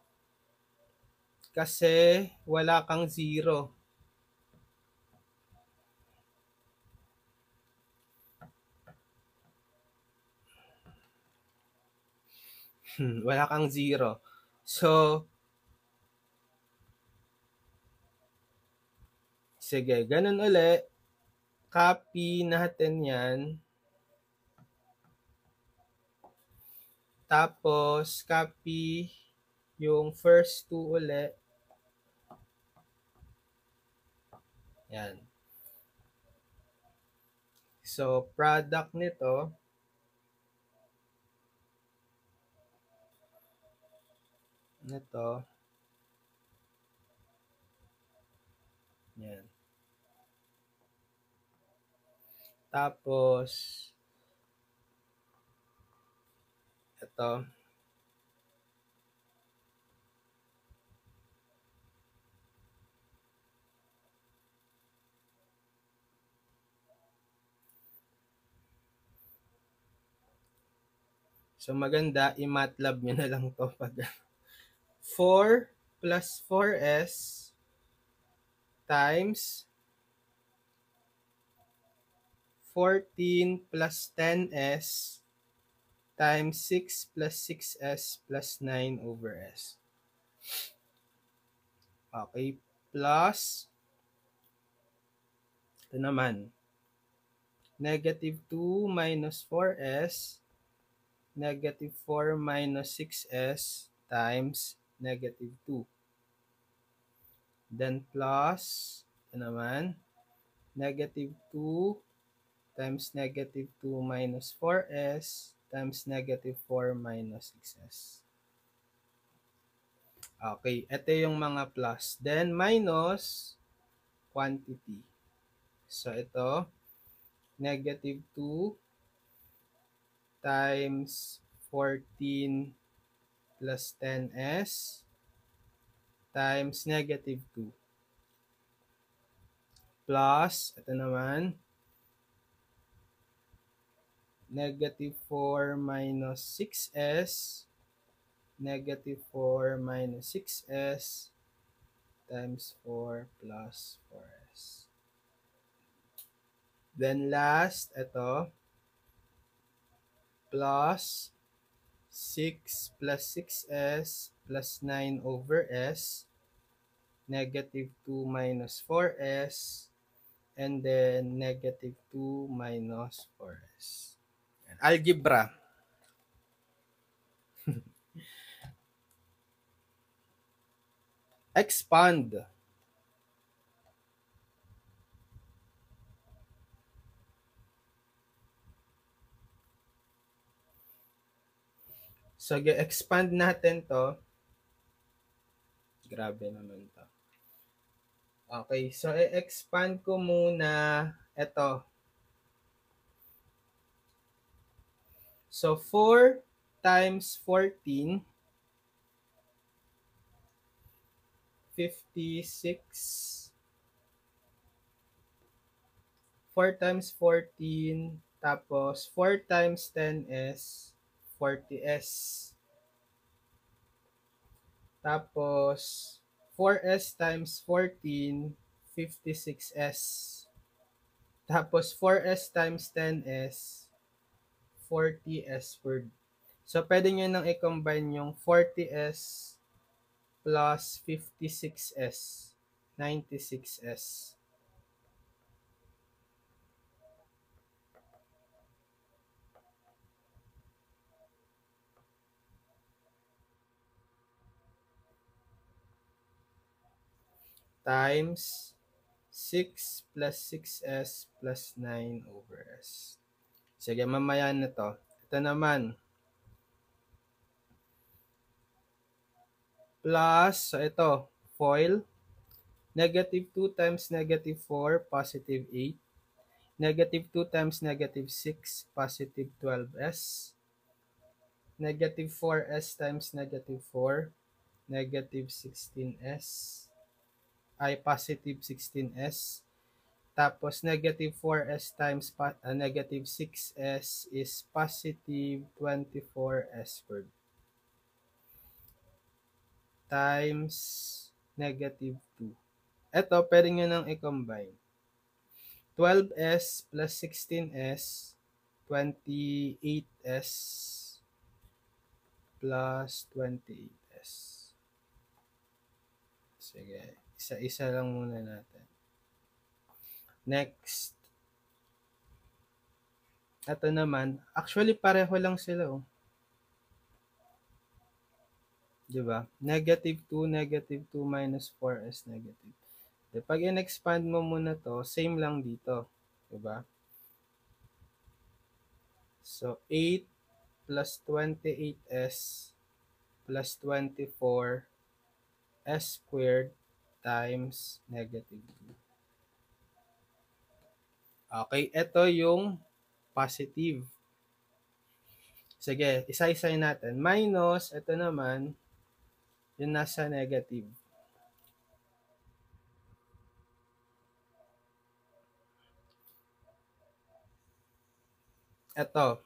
kasi wala kang zero. Wala kang zero. So, sige, ganun uli. Copy natin yan. Tapos, copy yung first two uli. Yan. So, product nito, yan. Tapos, ito. So, maganda, i-MATLAB nyo na lang to pag 4 plus 4S times 14 plus 10S times 6 plus 6S plus 9 over S. Okay, plus, ito naman, negative 2 minus 4S, negative 4 minus 6S times negative 2. Then plus, ito naman, negative 2 times negative 2 minus 4S times negative 4 minus 6S. Okay, ito yung mga plus. Then minus quantity. So ito, negative 2 times 14 plus 10S times negative 2. Plus, ito naman, negative 4 minus 6S, negative 4 minus 6S times 4 plus 4S. Then last, ito, plus 6 plus 6S plus 9 over S, negative 2 minus 4S, and then negative 2 minus 4S. Algebra. Expand. So, expand natin to. Grabe naman to. Okay, so i-expand ko muna ito. So, 4 times 14, 56. 4 times 14, tapos 4 times 10S, 40S. Tapos, 4S times 14, 56S. Tapos, 4S times 10S, 40S word. So, pwede nyo nang i-combine yung 40S plus 56S, 96S. times 6 plus 6s plus 9 over s. Sige, mamaya na to. Ito naman. Plus, so ito, FOIL. Negative 2 times negative 4, positive 8. Negative 2 times negative 6, positive 12s. Negative 4s times negative 4, negative 16s. Ay, positive 16s. Tapos, negative 4s times negative 6s is positive 24s squared. Times negative 2. Ito, pwede nyo nang i-combine. 12s plus 16s, 28s plus 28s. Sige, isa-isa lang muna natin. Next. Ito naman, actually pareho lang sila oh. Diba? Negative 2, negative 2 minus 4s negative. De, pag in-expand mo muna to, same lang dito. Diba? So, 8 plus 28s plus 24 s squared times negative 2. Okay, ito yung positive. Sige, isa-isayin natin. Minus, ito naman, yung nasa negative. Ito.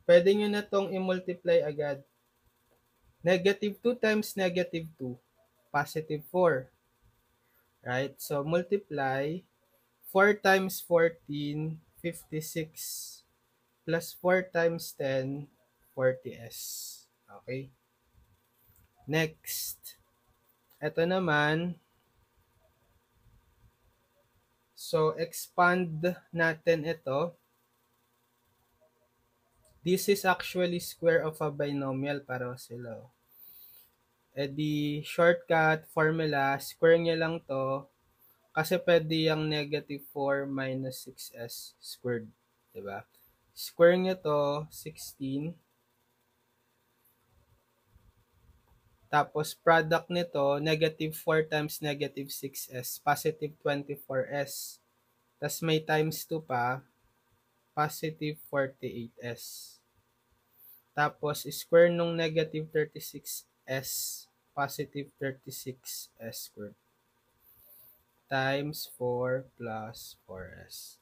Pwede nyo na itong i-multiply agad. Negative 2 times negative 2, positive 4. Right? So, multiply 4 times 14, 56, plus 4 times 10, 40s. Okay? Next. Ito naman. So, expand natin ito. This is actually square of a binomial. Para sila. E di, shortcut, formula, square nyo lang to. Kasi pwede yung negative 4 minus 6s squared. Diba? Square nyo to, 16. Tapos, product nito, negative 4 times negative 6s, positive 24s. Tapos may times 2 pa, positive 48s. Tapos, square nung negative 36s, positive 36s squared. Times 4 plus 4s.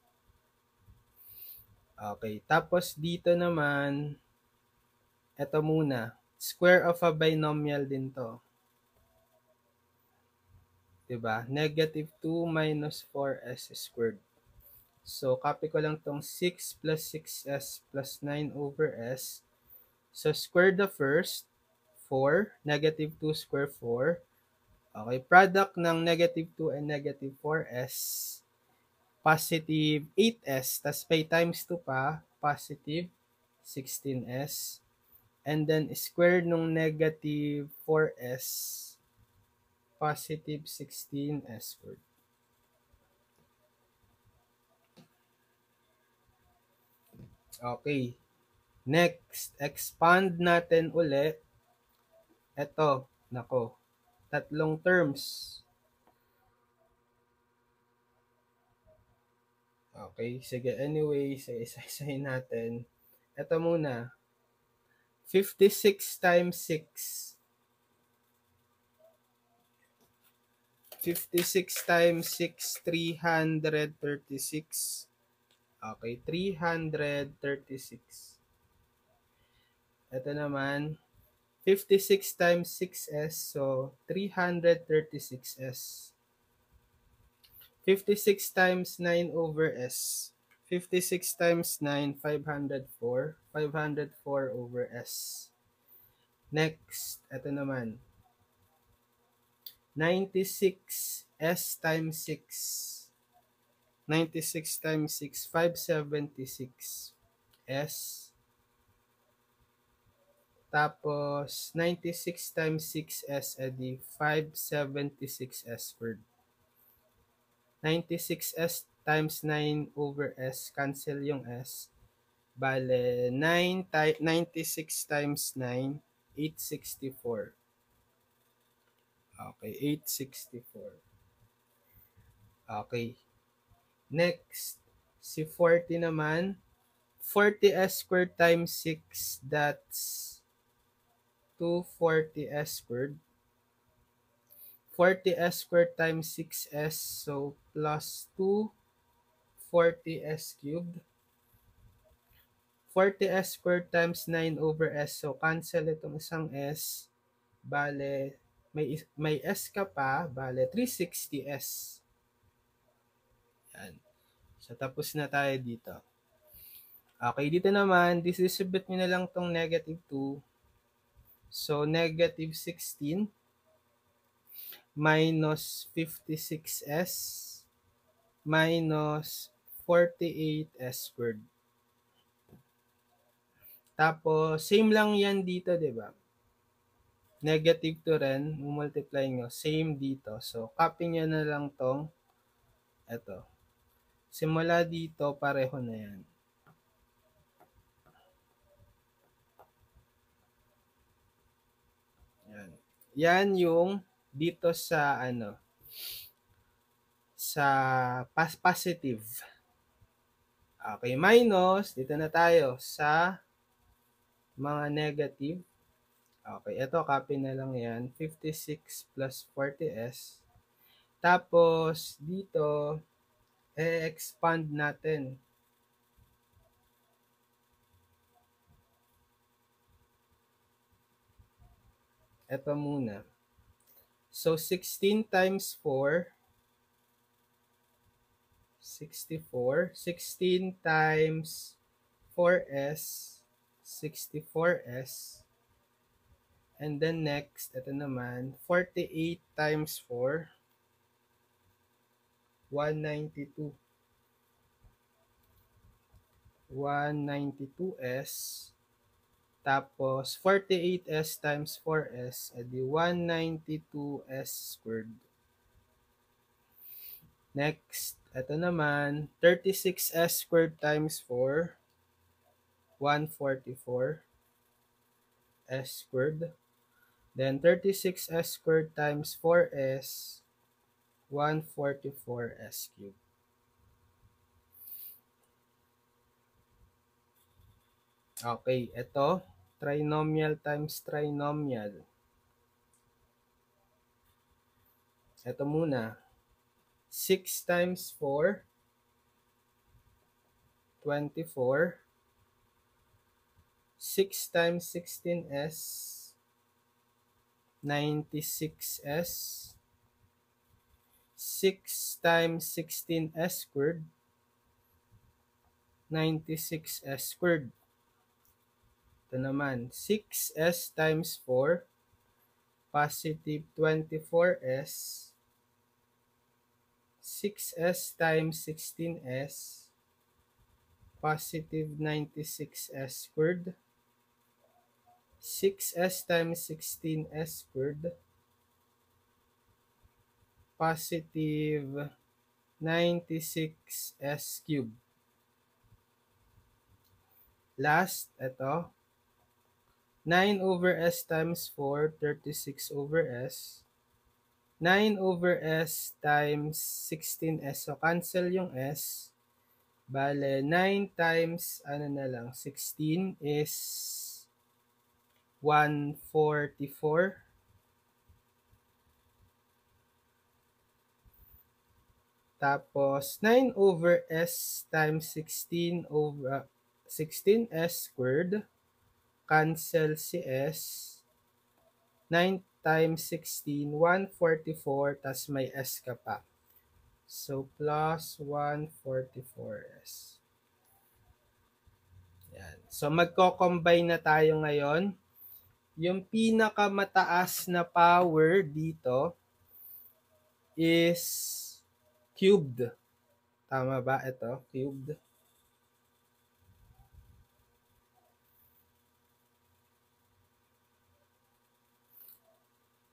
Okay. Tapos, dito naman, ito muna. Square of a binomial din to. Diba? Negative 2 minus 4s squared. So, copy ko lang tong 6 plus 6s plus 9 over s. So, square the first, 4. Negative 2 square 4. Okay, product ng negative 2 and negative 4s. Positive 8s. Tapos may times 2 pa, positive 16s. And then, square nung negative 4s, positive 16s squared. Okay. Next, expand natin uli. Ito, nako, tatlong terms. Okay, sige, anyway, isa-isahin natin. Ito muna. 56 times 6. 56 times 6, 336. Okay, 336. Ito naman, 56 times 6s, so 336s. 56 times 9 over s. 56 times 9, 504. 504 over s. Next, ito naman. 96 s times 6. 96 times 6, 576 s. Tapos, 96 times 6s, edi 576s squared. 96s times 9 over s, cancel yung s. Bale, 96 times 9, 864. Okay, 864. Okay. Next, si 40 naman. 40s squared times 6, that's 240s squared. 40s squared times 6s, so plus 240s cubed. 40s squared times 9 over s, so cancel itong isang s. Bale, may s ka pa, bale 360s. Yan. So, tapos na tayo dito. Okay, dito naman, distribute nyo na lang tong negative 2. So, negative 16 minus 56s minus 48s squared. Tapos, same lang yan dito, di ba? Negative 2 rin, multiply nyo, same dito. So, copy nyo na lang tong, eto. Simula dito, pareho na yan. Yan. Yan yung dito sa, sa positive. Okay, minus, dito na tayo sa mga negative. Okay, ito, copy na lang yan. 56 plus 40s. Tapos, dito, expand natin. Ito muna. So, 16 times 4, 64. 16 times 4s, 64s. And then next, ito naman, 48 times 4, 192. 192s. Tapos, 48s times 4s, edi 192s squared. Next, ito naman, 36s squared times 4, 144s squared. Then, 36s squared times 4s, 144s cubed. Okay, ito, trinomial times trinomial. Ito muna, 6 times 4, 24. 6 times 16s, 96s. 6 times 16s squared, 96s squared. Ito naman, 6s times 4, positive 24s. 6s times 16s, positive 96s squared. 6s times 16s squared, positive 96s cubed. Last, ito, 9 over s times 4, 36 over s. 9 over s times 16s, so cancel yung s. Bale, 9 times, na lang, 16 is 144. Tapos, 9 over s times 16 over 16s squared. Cancel si s. 9 times 16, 144, tas may s ka pa. So, plus 144s. Yan. So, magko-combine na tayo ngayon. Yung pinakamataas na power dito is cubed. Tama ba? Ito, cubed.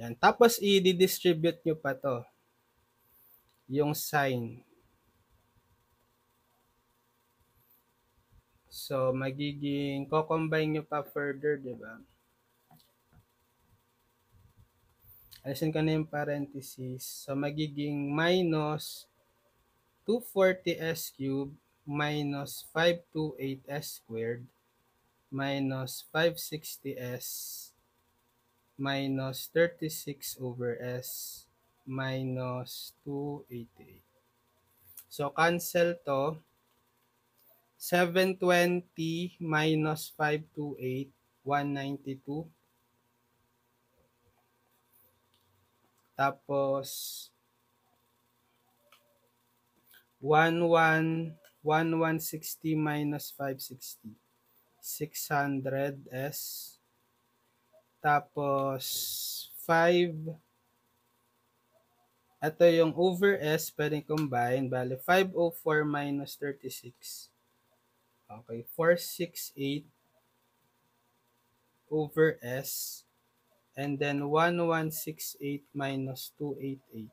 Yan. Tapos, i-distribute nyo pa to. Yung sign. So, magiging, co-combine nyo pa further, di ba? Alisin ko na yung parenthesis. So, magiging minus 240s cubed minus 528s squared minus 560s minus 36 over s minus 288. So, cancel to. 720 minus 528, 192. Tapos, 1160 minus 560. 600s. Tapos, 5. Ito yung over s, pwedeng combine. Bale, 504 minus 36. Okay, 468 over s. And then, 1168 minus 288.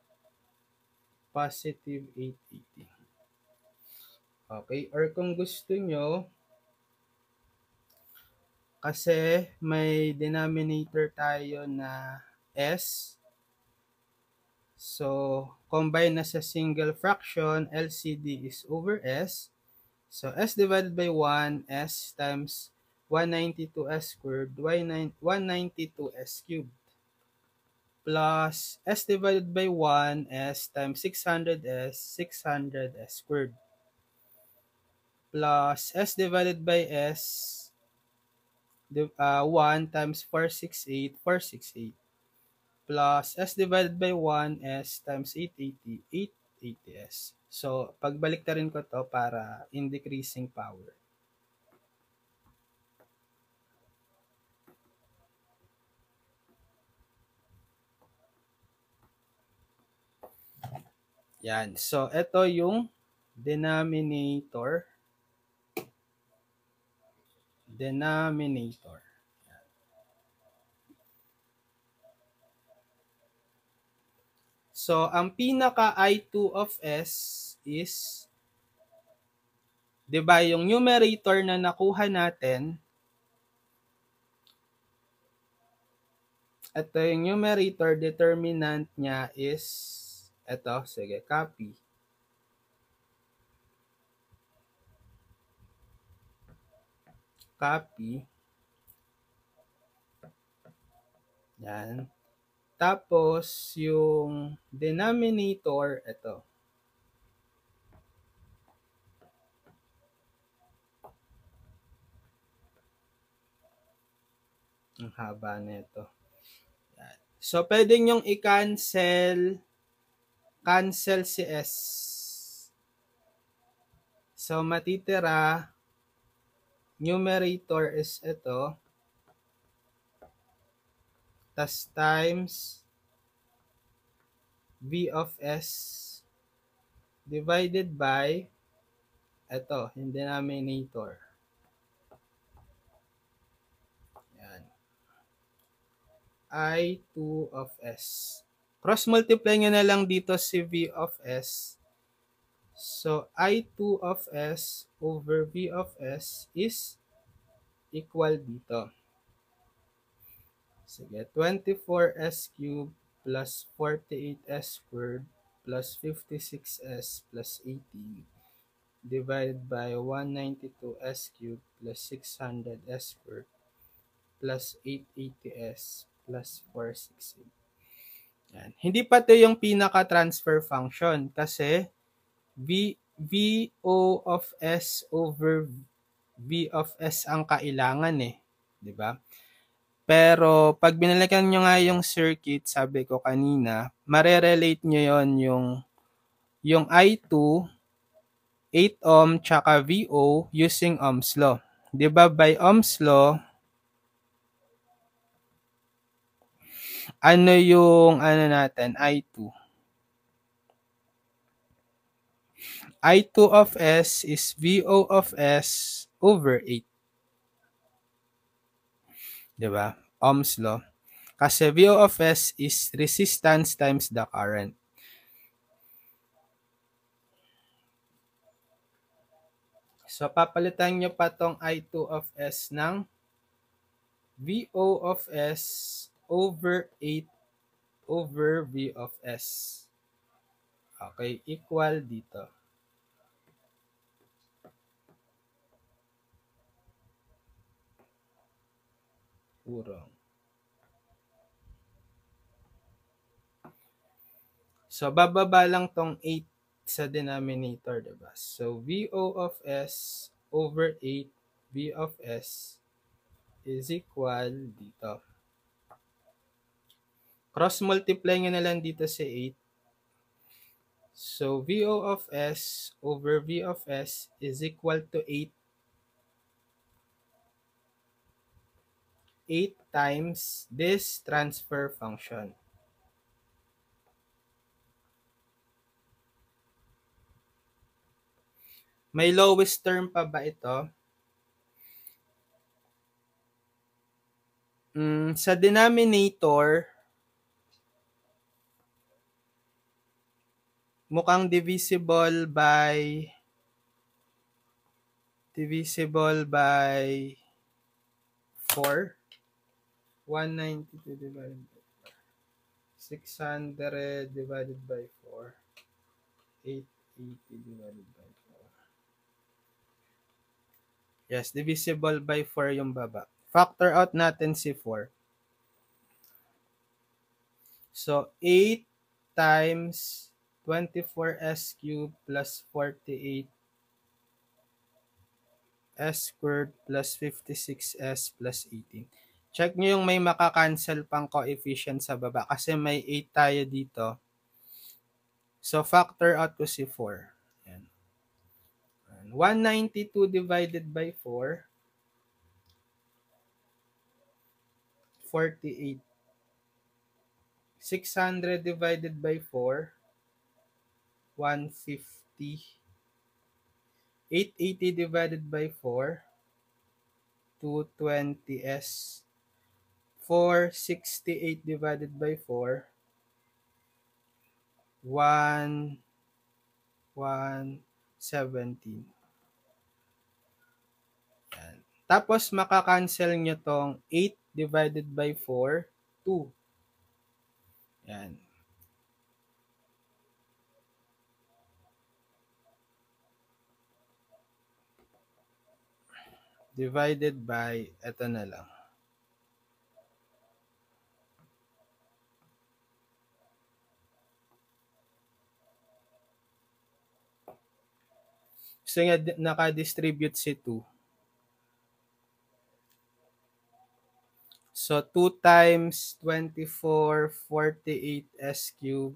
Positive 880. Okay, or kung gusto nyo, kasi may denominator tayo na s. So, combine na sa single fraction, LCD is over s. So, s divided by 1, s times 192s squared, 192s cubed. Plus s divided by 1, s times 600s, 600s squared. Plus s divided by s, 1 times 468, 468. Plus s divided by 1s times 880, 880s. So, pagbalik na rin ko to para in decreasing power. Yan. So, ito yung denominator. Denominator. Yan. So, ang pinaka I2 of s is, di ba, yung numerator na nakuha natin, ito yung numerator, determinant niya is, ito, sige, copy. Copy. Yan. Tapos, yung denominator, ito. Ang haba nito. Yan. So, pwede nyong i-cancel si S. So, matitira, numerator is ito. Tas times V of S divided by ito, yung denominator. Yan. I2 of S. Cross-multiply nyo na lang dito si V of S. So, I2 of S over V of S is equal dito. Sige, 24s cubed plus 48s squared plus 56s plus 18 divided by 192s cubed plus 600s squared plus 880s plus 468. Yan. Hindi pa ito yung pinaka-transfer function kasi VO of S over V of S ang kailangan eh. Diba? Pero pag binalikan nyo nga yung circuit, sabi ko kanina, marerelate nyo yon yung I2, 8 ohm, tsaka VO using Ohm's law. Diba by Ohm's law, ano yung natin, I2? I2 of S is VO of S over 8. Diba? Ohm's law. Kasi VO of S is resistance times the current. So, papalitan nyo pa tong I2 of S ng VO of S over 8 over V of S. Okay, equal dito. Urong. So, bababa lang tong 8 sa denominator, diba? So, VO of S over 8 V of S is equal dito. Cross-multiply nyo na lang dito sa 8. So, VO of S over V of S is equal to 8. 8 times this transfer function. May lowest term pa ba ito? Sa denominator, mukhang divisible by 4. 192 divided by 600 divided by 4. 880 divided by 4. Yes, divisible by 4 yung baba. Factor out natin si 4. So, 8 times 24s cubed plus 48 s squared plus 56s plus 18. Check nyo yung may makakancel pang coefficient sa baba kasi may 8 tayo dito. So, factor out ko si 4. Yan. 192 divided by 4, 48. 600 divided by 4, 150. 880 divided by 4, 220s. 468 divided by 4, 117. Yan. Tapos, makakancel nyo tong 8 divided by 4, 2. Yan. Divided by, eto na lang. Kasi nga, naka-distribute si 2. So, 2 times 24, 48s cubed.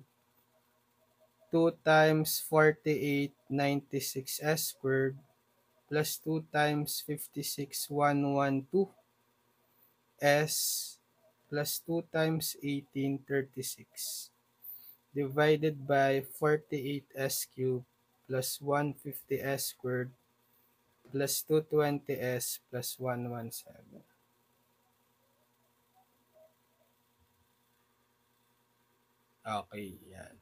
2 times 48, 96s squared. Plus 2 times 56, 112. S plus 2 times 18, 36. Divided by 48s cubed plus 150s squared plus 220s plus 117. Okay, yan.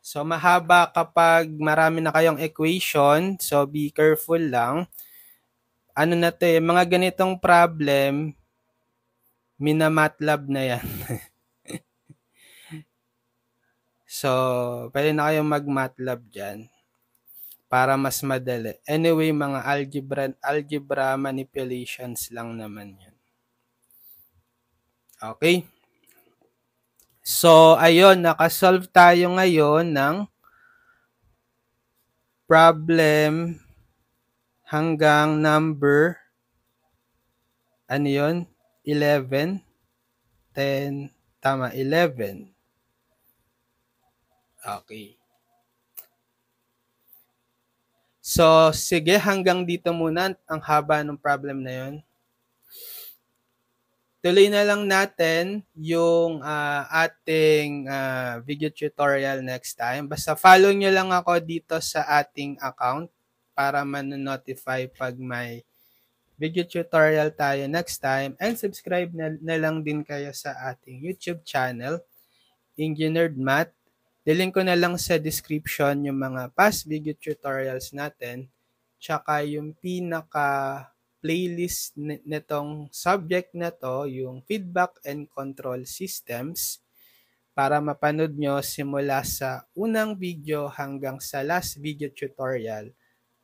So, mahaba kapag marami na kayong equation. So, be careful lang. Ano na to mga ganitong problem, minamatlab na yan. So, pwede na kayong mag-MATLAB dyan para mas madali. Anyway, mga algebra manipulations lang naman yan. Okay? So, ayun, nakasolve tayo ngayon ng problem hanggang number, ano yun? 11, 10, tama, 11. Okay. So, sige, hanggang dito muna ang haba ng problem na yun. Tuloy na lang natin yung ating video tutorial next time. Basta follow nyo lang ako dito sa ating account para man-notify pag may video tutorial tayo next time, and subscribe na lang din kayo sa ating YouTube channel, Engineered Math. Dilink ko na lang sa description yung mga past video tutorials natin, tsaka yung pinaka playlist nitong subject na to, yung feedback and control systems, para mapanood nyo simula sa unang video hanggang sa last video tutorial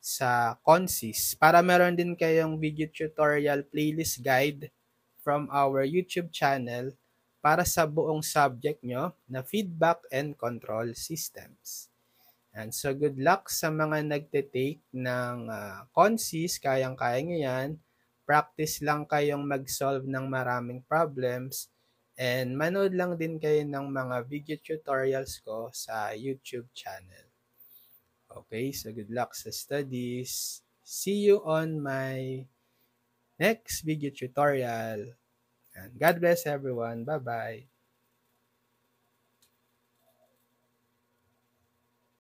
sa Consys. Para meron din kayong video tutorial playlist guide from our YouTube channel para sa buong subject nyo na feedback and control systems. And so good luck sa mga nagte-take ng Consys, kayang-kaya nyo yan. Practice lang kayong mag-solve ng maraming problems, and manood lang din kayo ng mga video tutorials ko sa YouTube channel. Okay, so good luck sa studies. See you on my next video tutorial. And God bless everyone. Bye-bye.